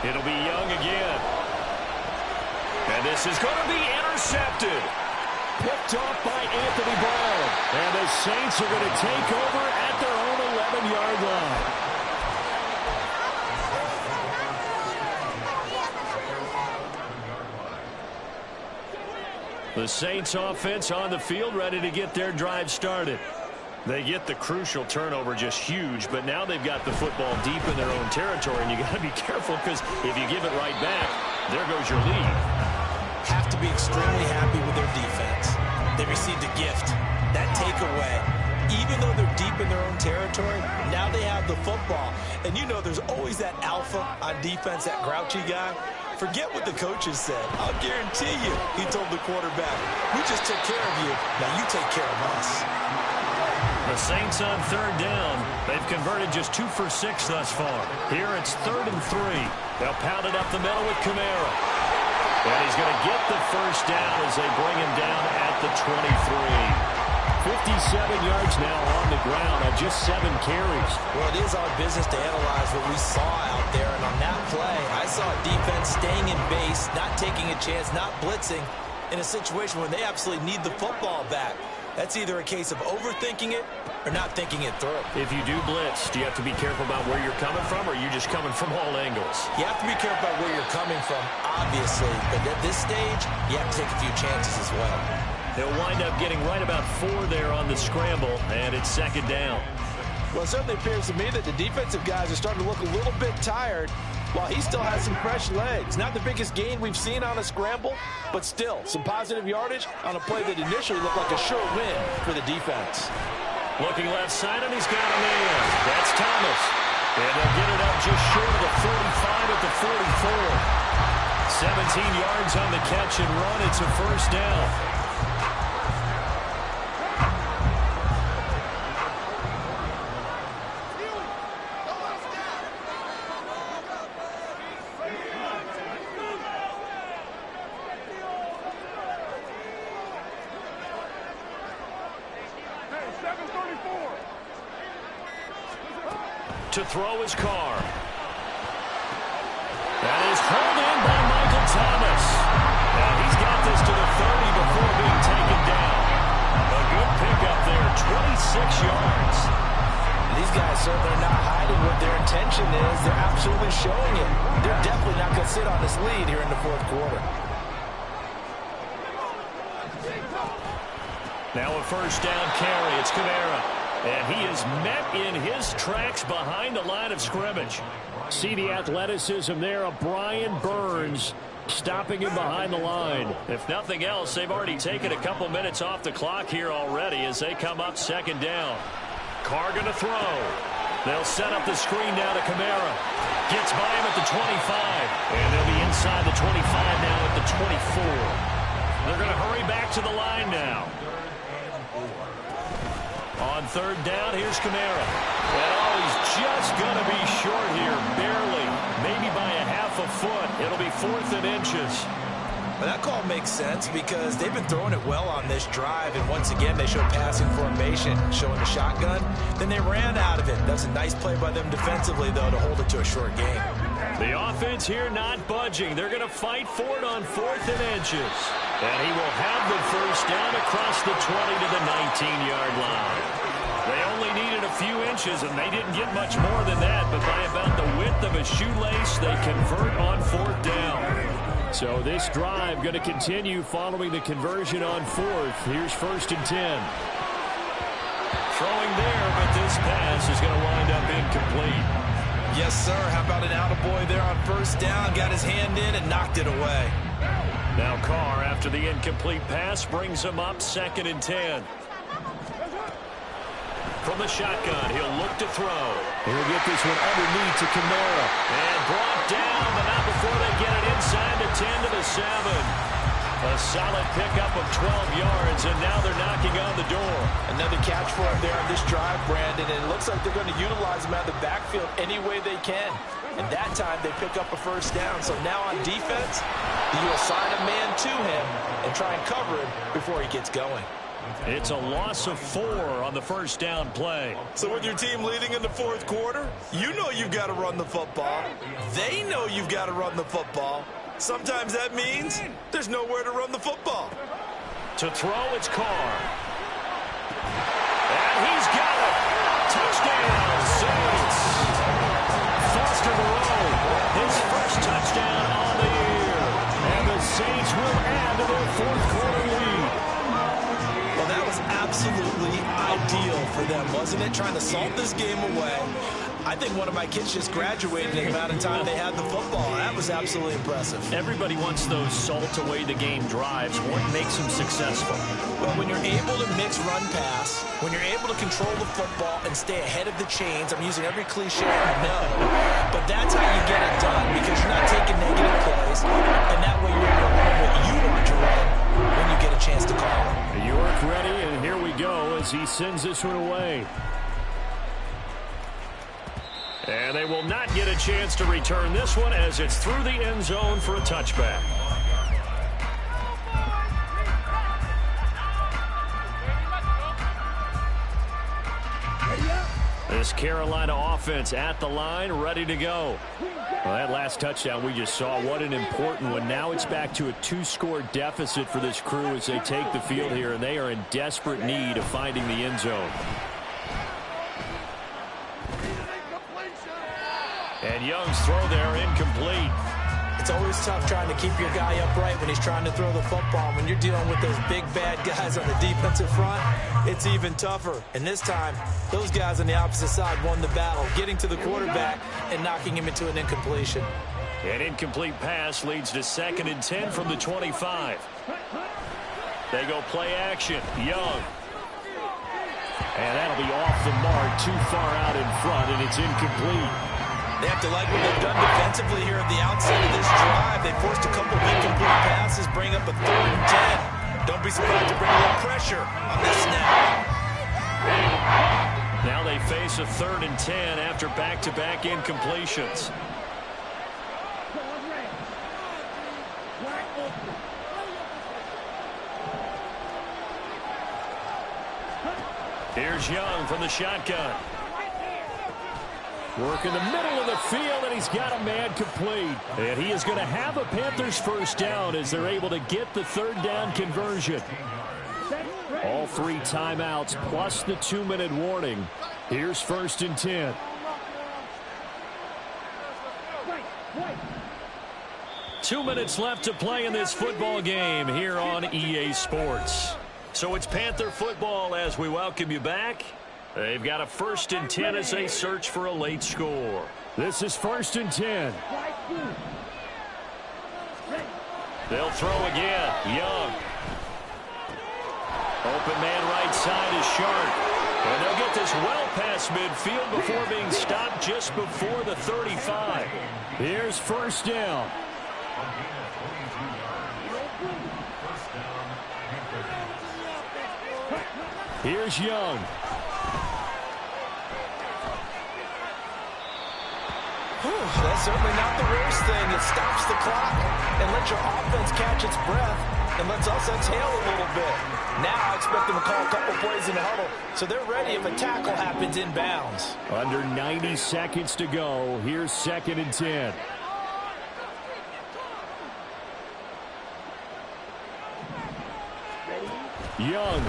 It'll be Young again. And this is going to be intercepted. Picked off by Anthony Brown. And the Saints are going to take over at their own 11-yard line. The Saints offense on the field, ready to get their drive started. They get the crucial turnover, just huge, but now they've got the football deep in their own territory, and you got to be careful because if you give it right back, there goes your lead. Have to be extremely happy with their defense. They received a gift. That takeaway, even though they're deep in their own territory, now they have the football. And you know there's always that alpha on defense, that grouchy guy. Forget what the coaches said. I'll guarantee you, he told the quarterback, we just took care of you. Now you take care of us. The Saints on 3rd down. They've converted just 2 for 6 thus far. Here it's 3rd and 3. They'll pound it up the middle with Kamara. And he's going to get the 1st down as they bring him down at the 23. 57 yards now on the ground on just 7 carries. Well, it is our business to analyze what we saw out there. And on that play, I saw a defense staying in base, not taking a chance, not blitzing in a situation where they absolutely need the football back. That's either a case of overthinking it or not thinking it through. If you do blitz, do you have to be careful about where you're coming from, or are you just coming from all angles? You have to be careful about where you're coming from, obviously. But at this stage, you have to take a few chances as well. They'll wind up getting right about 4 there on the scramble, and it's second down. Well, it certainly appears to me that the defensive guys are starting to look a little bit tired while he still has some fresh legs. Not the biggest gain we've seen on a scramble, but still some positive yardage on a play that initially looked like a sure win for the defense. Looking left side, and he's got him in. That's Thomas. And they'll get it up just short of the 45 at the 44. 17 yards on the catch and run. It's a first down. To throw his car. That is pulled in by Michael Thomas. Now he's got this to the 30 before being taken down. A good pickup there, 26 yards. These guys certainly are not hiding what their intention is. They're absolutely showing it. They're definitely not going to sit on this lead here in the fourth quarter. Now a first down carry. It's Kamara. And he is met in his tracks behind the line of scrimmage. See the athleticism there of Brian Burns stopping him behind the line. If nothing else, they've already taken a couple minutes off the clock here already as they come up second down. Carr going to throw. They'll set up the screen now to Kamara. Gets by him at the 25. And they'll be inside the 25 now at the 24. They're going to hurry back to the line now. On third down, here's Kamara. And he's just going to be short here, barely, maybe by a half a foot. It'll be 4th and inches. Well, that call makes sense because they've been throwing it well on this drive, and once again, they showed passing formation, showing the shotgun. Then they ran out of it. That's a nice play by them defensively, though, to hold it to a short game. The offense here not budging. They're going to fight for it on 4th and inches. And he will have the first down across the 20 to the 19-yard line. They only needed a few inches, and they didn't get much more than that. But by about the width of a shoelace, they convert on 4th down. So this drive going to continue following the conversion on 4th. Here's 1st and 10. Throwing there, but this pass is going to wind up incomplete. Yes, sir. How about an attaboy there on 1st down? Got his hand in and knocked it away. Now Carr, after the incomplete pass, brings him up 2nd and 10. From the shotgun, he'll look to throw. He'll get this one underneath to Kamara. And brought down, but not before they get it inside the 10 to the 7. A solid pickup of 12 yards, and now they're knocking on the door. Another catch for him there on this drive, Brandon, and it looks like they're going to utilize him out of the backfield any way they can. And that time, they pick up a first down. So now on defense, you assign a man to him and try and cover him before he gets going. It's a loss of 4 on the first down play. So with your team leading in the fourth quarter, you know you've got to run the football. They know you've got to run the football. Sometimes that means there's nowhere to run the football. To throw, it's Carr. And he's got it. Touchdown, Saints. Foster Moreau, his first touchdown on the year. And the Saints will add to their fourth quarter lead. Well, that was absolutely ideal for them, wasn't it? Trying to salt this game away. I think one of my kids just graduated in the amount of time they had the football. That was absolutely impressive. Everybody wants those salt-away-the-game drives. What makes them successful? Well, when you're able to mix run-pass, when you're able to control the football and stay ahead of the chains, I'm using every cliche I know, but that's how you get it done because you're not taking negative plays, and that way you're able to run what you want to run when you get a chance to call it. York ready, and here we go as he sends this one away. And they will not get a chance to return this one as it's through the end zone for a touchback. This Carolina offense at the line, ready to go. Well, that last touchdown we just saw, what an important one. Now it's back to a 2-score deficit for this crew as they take the field here, and they are in desperate need of finding the end zone. And Young's throw there, incomplete. It's always tough trying to keep your guy upright when he's trying to throw the football. When you're dealing with those big, bad guys on the defensive front, it's even tougher. And this time, those guys on the opposite side won the battle, getting to the quarterback and knocking him into an incompletion. An incomplete pass leads to 2nd and 10 from the 25. They go play action. Young. And that'll be off the mark, too far out in front, and it's incomplete. They have to like what they've done defensively here at the outset of this drive. They forced a couple of incomplete passes, bring up a 3rd and 10. Don't be surprised to bring a little pressure on this snap. Now they face a 3rd and 10 after back-to-back incompletions. Here's Young from the shotgun. Work in the middle of the field, and he's got a man complete. And he is going to have a Panthers first down as they're able to get the 3rd down conversion. All 3 timeouts plus the 2-minute warning. Here's 1st and 10. Two minutes left to play in this football game here on EA Sports. So it's Panther football as we welcome you back. They've got a 1st and 10 as they search for a late score. This is 1st and 10. They'll throw again. Young. Open man right side is Sharp. And they'll get this well past midfield before being stopped just before the 35. Here's 1st down. Here's Young. That's certainly not the worst thing. It stops the clock and lets your offense catch its breath and lets us exhale a little bit. Now I expect them to call a couple plays in the huddle so they're ready if a tackle happens inbounds. Under 90 seconds to go. Here's 2nd and 10. Young.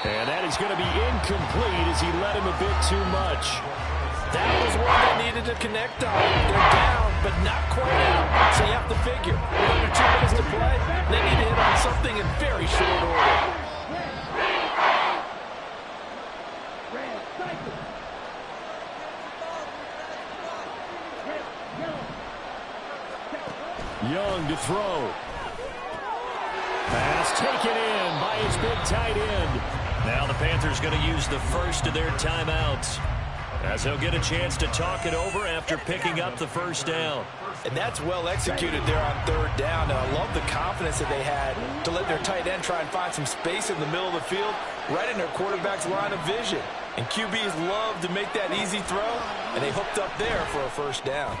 And that is going to be incomplete as he led him a bit too much. That was one they needed to connect on. They're down, but not quite out. So you have to figure, with under 2 minutes to play, they need to hit on something in very short order. Young to throw. Pass taken in by his big tight end. Now the Panthers going to use the first of their timeouts, as they'll get a chance to talk it over after picking up the 1st down. And that's well executed there on 3rd down. And I love the confidence that they had to let their tight end try and find some space in the middle of the field, right in their quarterback's line of vision. And QBs love to make that easy throw, and they hooked up there for a 1st down.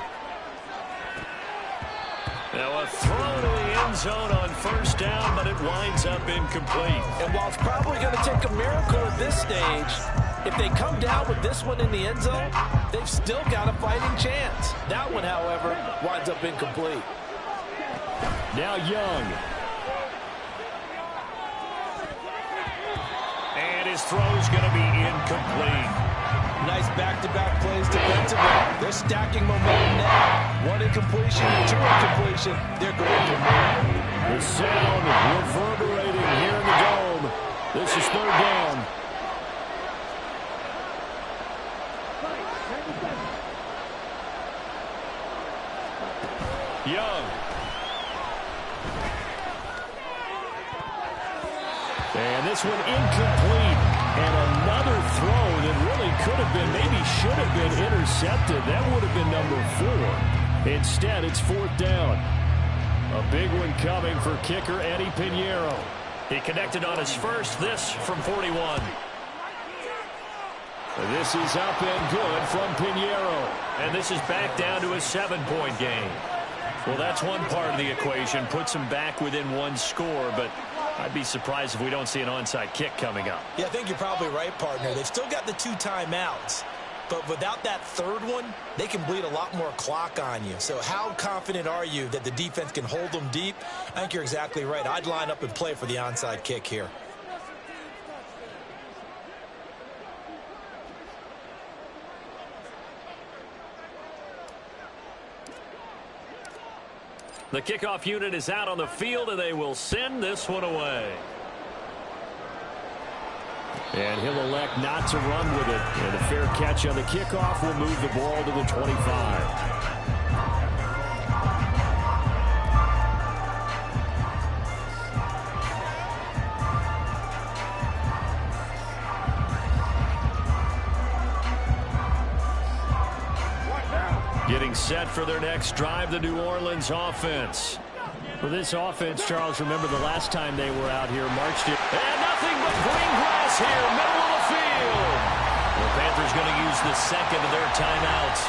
Now a throw to the end zone on 1st down, but it winds up incomplete. And while it's probably going to take a miracle at this stage, if they come down with this one in the end zone, they've still got a fighting chance. That one, however, winds up incomplete. Now Young. And his throw's going to be incomplete. Nice back-to-back plays defensively. They're stacking momentum now. 1 incompletion and 2 incompletion. They're going to win. The sound reverberating here in the dome. This is 3rd down. Young. And this one incomplete. And another throw that really could have been, maybe should have been intercepted. That would have been number 4. Instead, it's 4th down. A big one coming for kicker Eddie Pinheiro. He connected on his first, this from 41. This is up and good from Pinheiro. And this is back down to a 7-point game. Well, that's one part of the equation. Puts him back within 1 score, but I'd be surprised if we don't see an onside kick coming up. Yeah, I think you're probably right, partner. They've still got the 2 timeouts. But without that third one, they can bleed a lot more clock on you. So how confident are you that the defense can hold them deep? I think you're exactly right. I'd line up and play for the onside kick here. The kickoff unit is out on the field, and they will send this one away. And he'll elect not to run with it. And a fair catch on the kickoff will move the ball to the 25. Getting set for their next drive, the New Orleans offense. For this offense, Charles, remember the last time they were out here, marched it. And nothing but green grass here, middle of the field. The Panthers going to use the second of their timeouts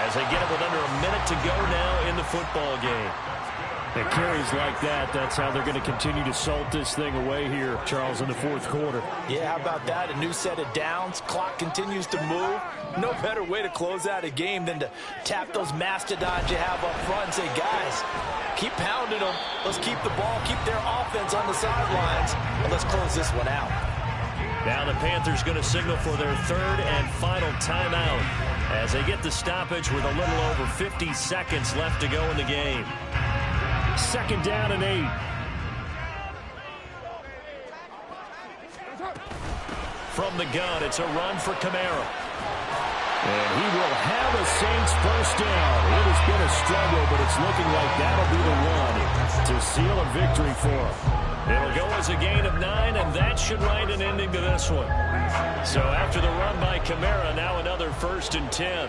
as they get it with under a minute to go now in the football game. And carries like that, that's how they're going to continue to salt this thing away here, Charles, in the fourth quarter. Yeah, how about that? A new set of downs. Clock continues to move. No better way to close out a game than to tap those mastodons you have up front and say, guys, keep pounding them. Let's keep the ball, keep their offense on the sidelines, and let's close this one out. Now the Panthers going to signal for their third and final timeout as they get the stoppage with a little over 50 seconds left to go in the game. Second down and 8. From the gun, it's a run for Kamara. And he will have a Saints first down. It has been a struggle, but it's looking like that'll be the one to seal a victory for him. It'll go as a gain of 9, and that should write an ending to this one. So after the run by Kamara, now another 1st and 10.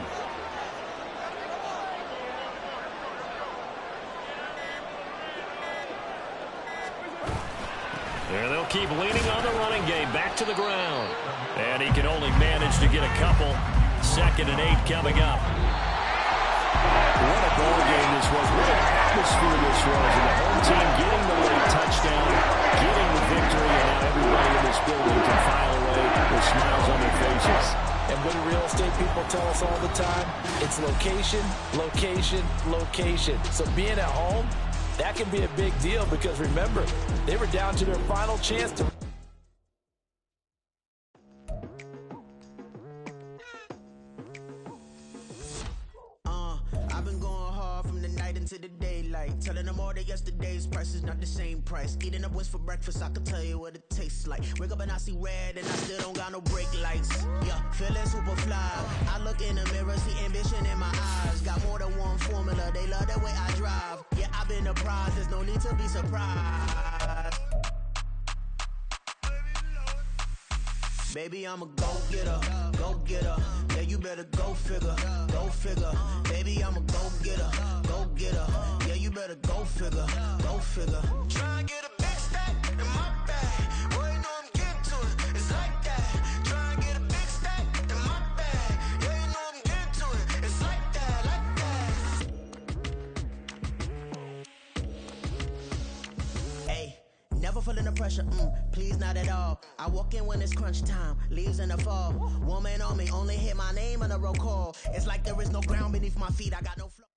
And they'll keep leaning on the running game, back to the ground. And he can only manage to get a couple. 2nd and 8 coming up. What a ball game this was. What an atmosphere this was. And the home team getting the late touchdown, getting the victory, and now everybody in this building can file away with smiles on their faces. And what do real estate people tell us all the time? It's location, location, location. So being at home, that can be a big deal because, remember, they were down to their final chance to... I've been going hard from the night into the daylight, telling them all that yesterday's price is not the same price. Eating up what's for breakfast, I can tell you what it tastes like. Wake up and I see red and I still don't got no brake lights. Yeah, feeling super fly. I look in the mirror, see ambition in my eyes. Got more than one formula, they love the way I drive. Yeah, I've been a prize, there's no need to be surprised. Baby, I'm a go-getter, go-getter. Yeah, you better go figure, go figure. Baby, I'm a go-getter, go-getter. Yeah, you better go figure, go figure. Try and get a big stack in my bag. Boy, you know I'm getting to it, it's like that. Try and get a big stack in my bag. Yeah, you know I'm getting to it, it's like that, like that. Hey. Never feeling the pressure, please not at all. I walk in when it's crunch time, leaves in the fall. Woman on me, only hit my name on a roll call. It's like there is no ground beneath my feet, I got no flow.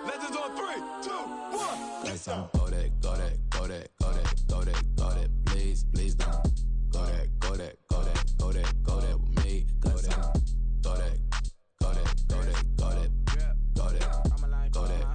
Legends on 3, 2, 1. Let's go. Go that, go that, go that, go that, go that, go that. Please, please don't. Go that, go that, go that, go that, go that with me. Go that. Go that, go that, go that, go that, go that, go that,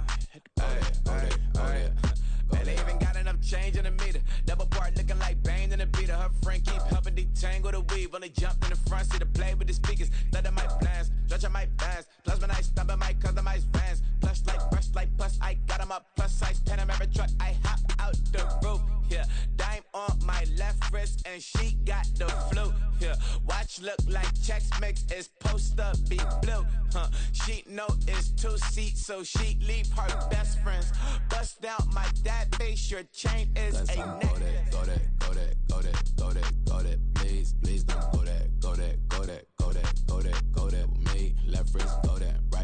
Man, they even got enough change in the meter. Double part looking like Bane in the beater. Her friend keep helping detangle the weave. Only jumped in the front seat to play with the speakers. Let them might blast, stretch my fast. Plus when I stop at my customized fans. Plush like brush like plus I got them up. Plus size Panamera truck. I hop out the roof. Yeah, dime on my left wrist and she got the flu. Yeah, watch look like checks mix is post up be blue. She know it's 2 seats, so she leave her best friends. Bust down my dad face, your chain is a necklace. Go that, go that, go that, go that, go that. Please, please don't go that, go that, go that, go that, go that, go that with me. Left wrist, go that, right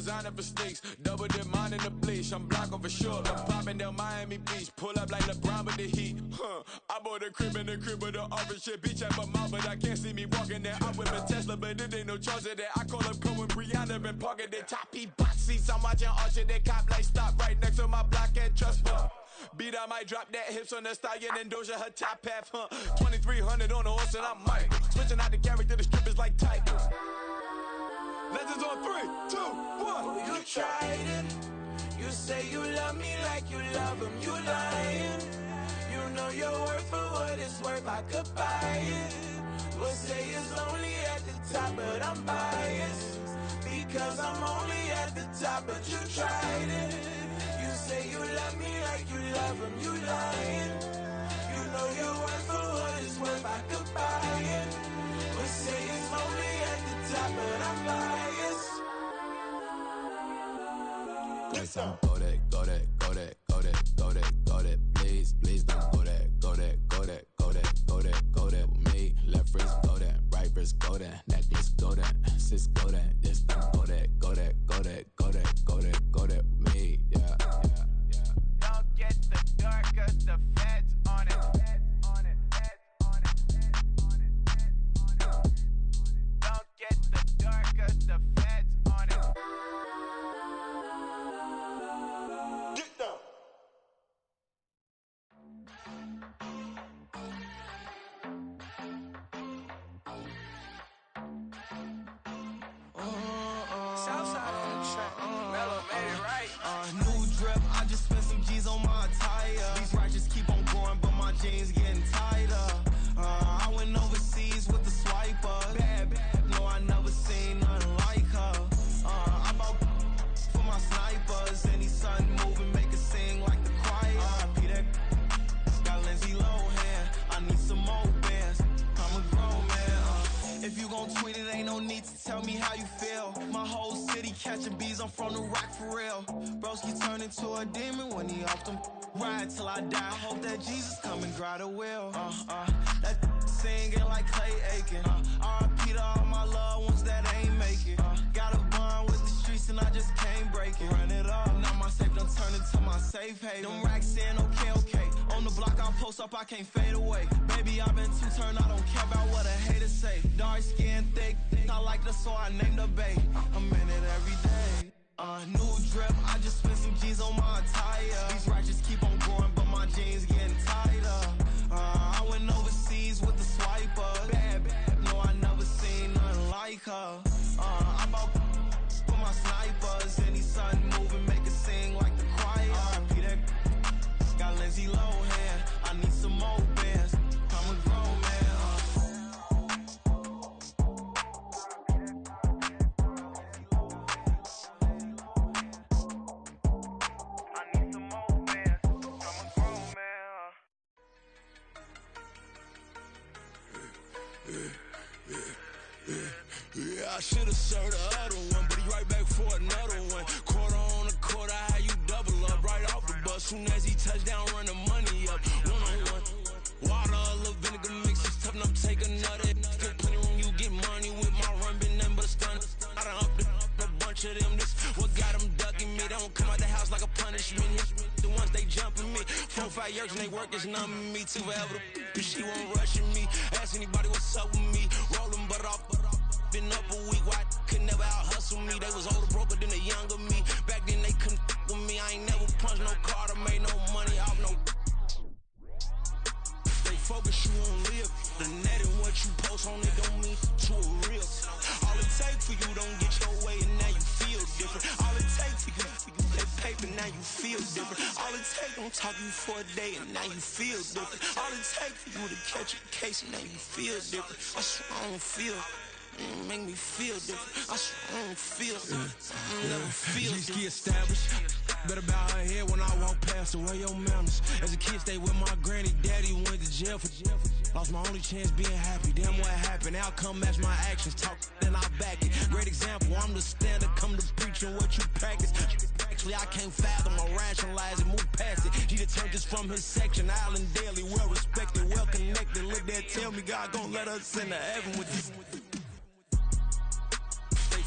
designer for sneaks. Double the mine in the bleach. I'm block over short. I'm popping down Miami Beach. Pull up like LeBron with the heat. I bought a crib in the crib with the orange shit. Beach at my mouth, but I can't see me walking there. I'm with a Tesla, but it ain't no charge of that. I call up Cohen, Brianna, and parking the top heat box seats. I'm watching Archer, they cop like stop right next to my block and trust fund. Beat, I might drop that hips on the stallion and Doja her top half, 2300 on the horse and I'm Mike. Switching out the character, the strippers like Tigers. Legends on 3, 2, 1. Oh, you tried it. You say you love me like you love him. You lying. You know your worth for what it's worth. I could buy it. We'll say it's lonely at the top, but I'm biased because I'm only at the top. But you tried it. You say you love me like you love him. You lying. You know your worth for what it's worth. I could buy it. We'll say it's lonely at the top, but I'm biased. Go that, go that, go that, go that, go that, go that. Please, please don't go that, go that, go that, go that, go that, go that with me. Left wrist, go that, right wrist, go that, necklace, go that, sis, go that, yes, go that, go that, go that, go that, go that, go that with me. Yeah, yeah, yeah. Don't get the dark, cause the feds on it. Don't get the dark, cause the feds on it. Get down. Southside on the track. Mellow made it right. New drip, I just spent some G's on my attire. These righteous keep on going, but my jeans getting tighter. I went overseas with the swiper. Bad, bad, no, I never seen nothing like her. I bought for my snipers. Any sun moving, make it sing like the choir. Peter got Lindsay Lohan. I need some more bands. I'm a grown man. If you gon' tweet it, ain't no need to tell me how you feel. My whole city catching bees, I'm from the rock for real. Broski turn into a demon when he off them. Ride till I die. I hope that Jesus come and grab the wheel. That singing like Clay Aiken. R.I.P. to all my loved ones that ain't make it. Got a bond with the streets and I just can't break it. Run it up, now my safe done turn into my safe haven. Them racks in, okay, okay. On the block I post up, I can't fade away. Baby, I've been too turned, I don't care about what a hater say. Dark skin, thick, I like the so I named the bay. I'm in it every day. New drip, I just spent some G's on my attire. These righteous keep on going, but my jeans getting tighter. I went overseas with the swiper. Bad, bad, no, I never seen nothing like her. I bought for my snipers. Any sun moving, make it sing like the choir. Peter got Lindsay Lohan. I need some more bands. I'm a grown man. Yeah, I should've served the other one, but he right back for another one. Quarter on a quarter, how you double up right off the bus. Soon as he touch down, run the money up. One on one. Water, a little vinegar mix, it's tough enough to take another. Get plenty room, you get money with my run, been nothing but a stun. I done up a bunch of them. This what got them ducking me. They don't come out the house like a punishment. The ones they jumping me. 4 or 5 years and they work is numbing me. Too forever the she won't rushing me. Ask anybody what's up with me. Rolling but off. Been up a week, why could never out hustle me? They was older, broker than the younger me. Back then they couldn't with me. I ain't never punched no card or made no money off no. They focus you on live. The net and what you post on it don't mean to a real. All it take for you don't get your way and now you feel different. All it take for you that paper now you feel different. All it take don't talk you for a day and now you feel different. All it take for you to catch a case and now you feel different. I swear I don't feel. Make me feel different. I swear I don't feel. I never feel different. Established. Better bow her head when I walk past her. Where your manners? As a kid, stayed with my granny. Daddy went to jail for. Lost my only chance being happy. Damn, what happened? Outcome match my actions. Talk, then I back it. Great example. I'm the standard. Come to preaching what you practice. Actually, I can't fathom or rationalize it. Move past it. He turned this from his section. Island Daily, well respected, well connected. Look there, tell me God gon' let us into heaven with this.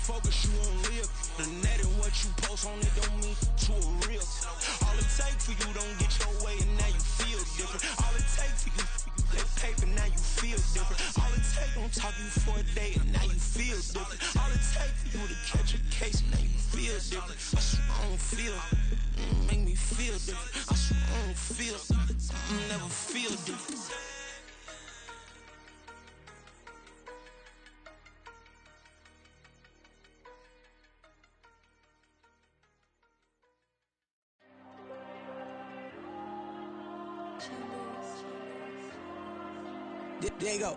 focus, you won't live. The net and what you post on it don't mean to a real. All it takes for you don't get your way and now you feel different. All it takes for you that paper, now you feel different. All it takes don't talk you for a day and now you feel different. All it takes for you to catch a case and now you feel different. I swear I don't feel, make me feel different. I swear I don't feel, never feel different. There you go.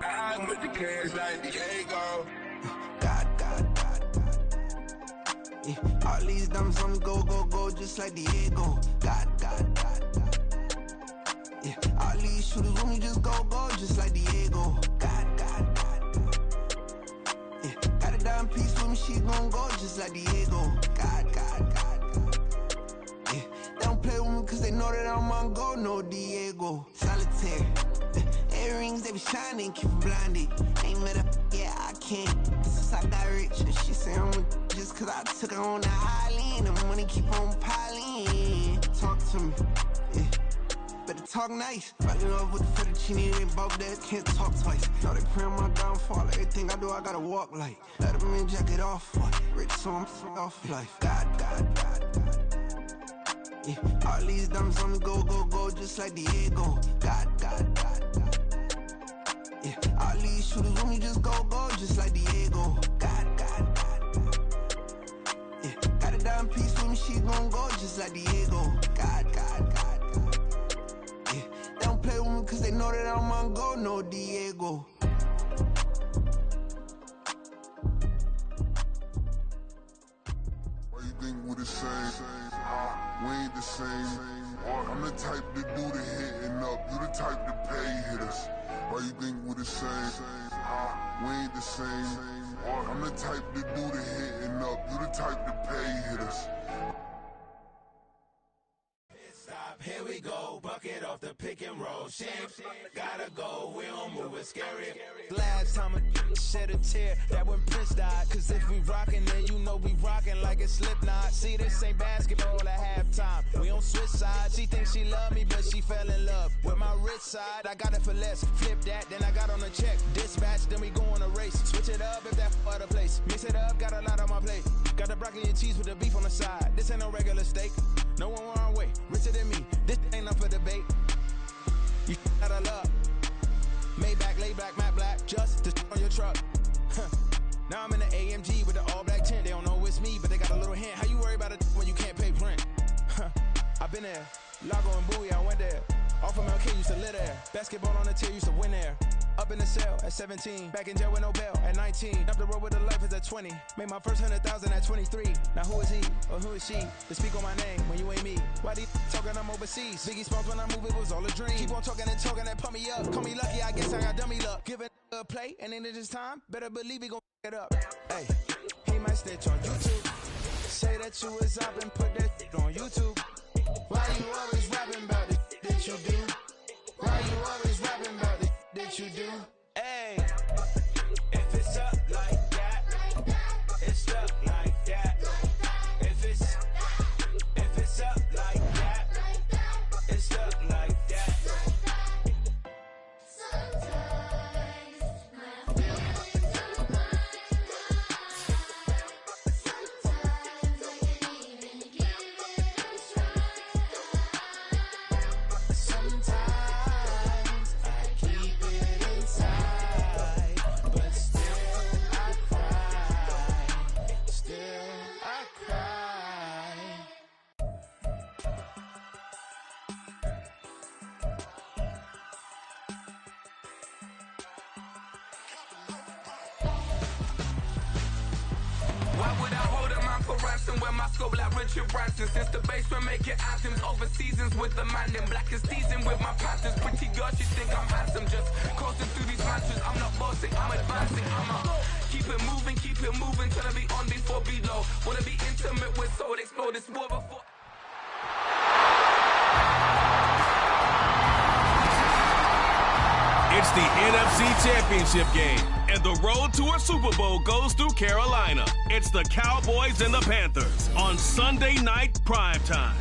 I'm with the cash like Diego. God. Yeah, all these diamonds on me go, just like Diego. God. Yeah, all these shooters with me just go, just like Diego. God. Yeah, got a dime piece with me, she gon' go just like Diego. God. Yeah, they don't play with me cause they know that I'm on go, no Diego. Solitaire. Earrings, they be shining, keep me blinded. Ain't met up, yeah, I can't. Since I got rich, and she say I'm just cause I took her on the island. The money keep on piling. Talk to me, yeah. Better talk nice. Rockin' up with the fettuccine, they both that can't talk twice. Know they pray on my downfall. Everything I do, I gotta walk like. Let them in, jacket off. Rich, so I'm off life. God. Yeah, all these diamonds on me go, just like Diego. God. Yeah, all these shooters with me just go, just like Diego. God. Yeah, got a dime piece with me, she gon' go just like Diego. God. Yeah, they don't play with me cause they know that I'm on go, no Diego. Why you think we're the same? We ain't the same. I'm the type to do the hitting up, you the type to pay hitters. Why you think we're the same? We ain't the same. I'm the type to do the hitting up, you the type to pay hitters. Stop, here we go, bucket off the pick and roll. Shit, gotta go, we don't move, it's scary. Last time a shed a tear, that when Prince died. Cause if we rockin', then you know we rockin' like a Slipknot. See, this ain't basketball at halftime. We don't switch sides. She thinks she love me, but she fell in love with my rich side. I got it for less. Flip that, then I got on a check. Dispatch, then we go on a race. Switch it up if that other place. Mix it up, got a lot on my plate. Got the broccoli and cheese with the beef on the side. This ain't no regular steak. No one wrong way. Richer than me. This ain't up for debate. You out of luck. Maybach, lay black, matte black, just to on your truck. Now I'm in the AMG with the all black tint. They don't know it's me, but they got a little hint. How you worry about it when you can't pay rent? I've been there. Lago and Bowie, I went there. Off of MLK, used to live there. Basketball on the tier, used to win there. Up in the cell at 17. Back in jail with no bail at 19. Up the road with the life is at 20. Made my first 100,000 at 23. Now who is he or who is she to speak on my name when you ain't me? Why they talking I'm overseas? Biggie Smalls when I move, it was all a dream. Keep on talking and pump me up. Call me lucky, I guess I got dummy luck. Give it a play and then it's time. Better believe he gon' f it up. Hey, he might snitch on YouTube. Say that you was up and put that on YouTube. Why you always rapping about it that you do? Why you always rapping about it that you do? Hey, If it's up like that, it's stuck like that. If it's up like that, it's stuck like that. Why would I hold a man for ransom when my scope like Richard Branson? Since the basement making anthems over seasons with the man in black is teasing with my panthers. Pretty girl, she think I'm handsome. Just coasting through these mansions. I'm not bossing, I'm advancing. Keep it moving till I be on before below. Wanna be intimate with soul, explore this war before. It's the NFC Championship game, and the road to a Super Bowl goes through Carolina. It's the Cowboys and the Panthers on Sunday night primetime.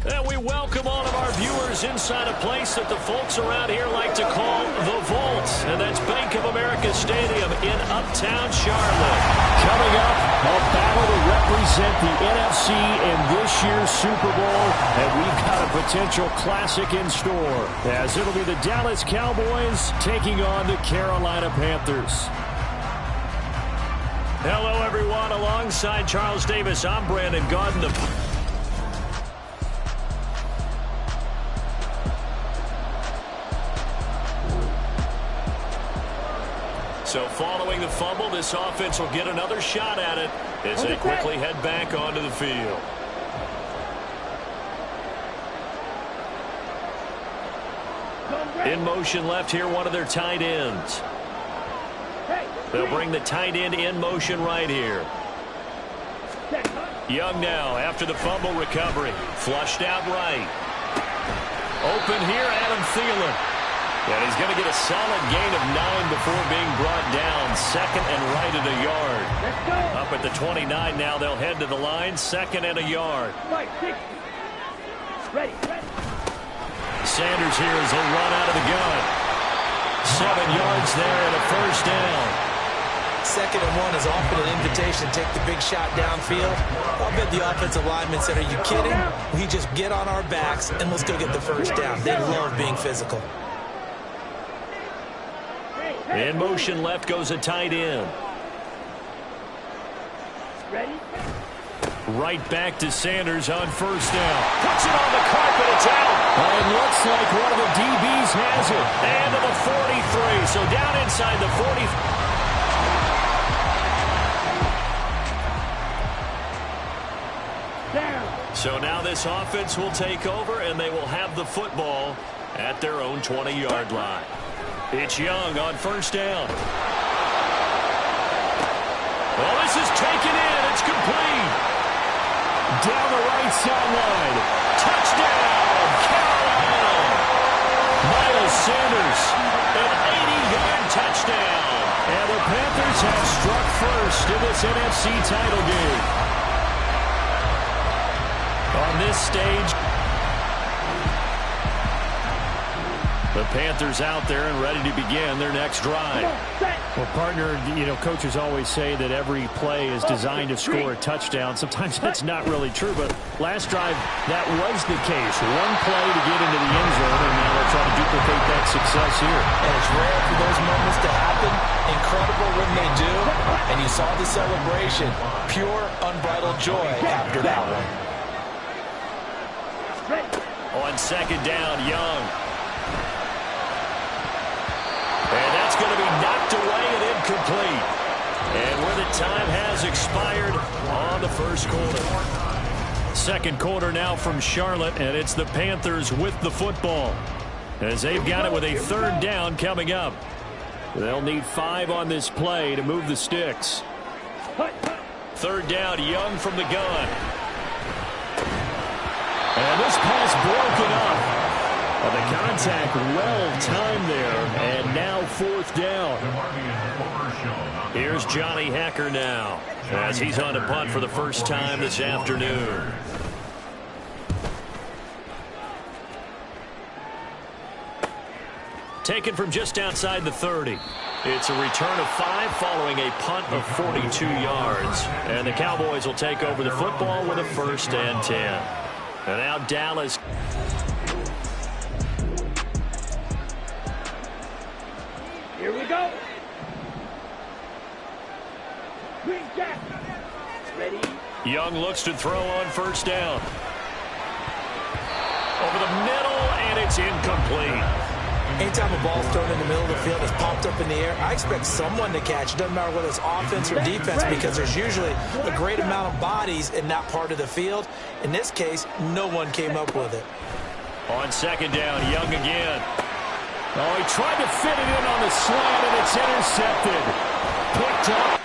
And we welcome all of our viewers inside a place that the folks around here like to call the Vault. And that's Bank of America Stadium in Uptown Charlotte. Coming up, a battle to represent the NFC in this year's Super Bowl. And we've got a potential classic in store, as it'll be the Dallas Cowboys taking on the Carolina Panthers. Hello, everyone. Alongside Charles Davis, I'm Brandon Gaudin. So following the fumble, this offense will get another shot at it as they quickly head back onto the field. In motion left here, one of their tight ends. They'll bring the tight end in motion right here. Young now after the fumble recovery. Flushed out right. Open here, Adam Thielen. And he's going to get a solid gain of 9 before being brought down. Second and right at a yard. Up at the 29 now, they'll head to the line. Second and a yard. Sanders here as he'll run out of the gun. 7 yards there and a first down. Second and 1 is often an invitation to take the big shot downfield. I'll bet the offensive lineman said, "Are you kidding? We just get on our backs and let's go get the first down." They love being physical. In motion left goes a tight end. Right back to Sanders on first down. Puts it on the carpet. It's out. It looks like one of the DBs has it. And to the 43. So down inside the 40. So now this offense will take over, and they will have the football at their own 20-yard line. It's Young on first down. Well, this is taken in. It's complete. Down the right sideline. Touchdown, Carolina. Miles Sanders, an 80-yard touchdown. And the Panthers have struck first in this NFC title game. On this stage, the Panthers out there and ready to begin their next drive. Well, partner, coaches always say that every play is designed to score a touchdown. Sometimes that's not really true, but last drive, that was the case. One play to get into the end zone, and now they'll try to duplicate that success here. And it's rare for those moments to happen. Incredible when they do. And you saw the celebration. Pure, unbridled joy after that one. On second down, Young. And that's going to be knocked away and incomplete. And where the time has expired on the first quarter. Second quarter now from Charlotte, and it's the Panthers with the football. As they've got it with a third down coming up. They'll need 5 on this play to move the sticks. Third down, Young from the gun. And this pass broken up. Well, the contact well-timed there, and now fourth down. Here's Johnny Hacker now, as he's on to punt for the first time this afternoon. Taken from just outside the 30. It's a return of 5 following a punt of 42 yards. And the Cowboys will take over the football with a first and 10. And now Dallas. Here we go. Green Jack. Ready. Young looks to throw on first down. Over the middle, and it's incomplete. Anytime a ball's thrown in the middle of the field, it's popped up in the air, I expect someone to catch. It doesn't matter whether it's offense or defense, because there's usually a great amount of bodies in that part of the field. In this case, no one came up with it. On second down, Young again. Oh, he tried to fit it in on the slant, and it's intercepted. Picked up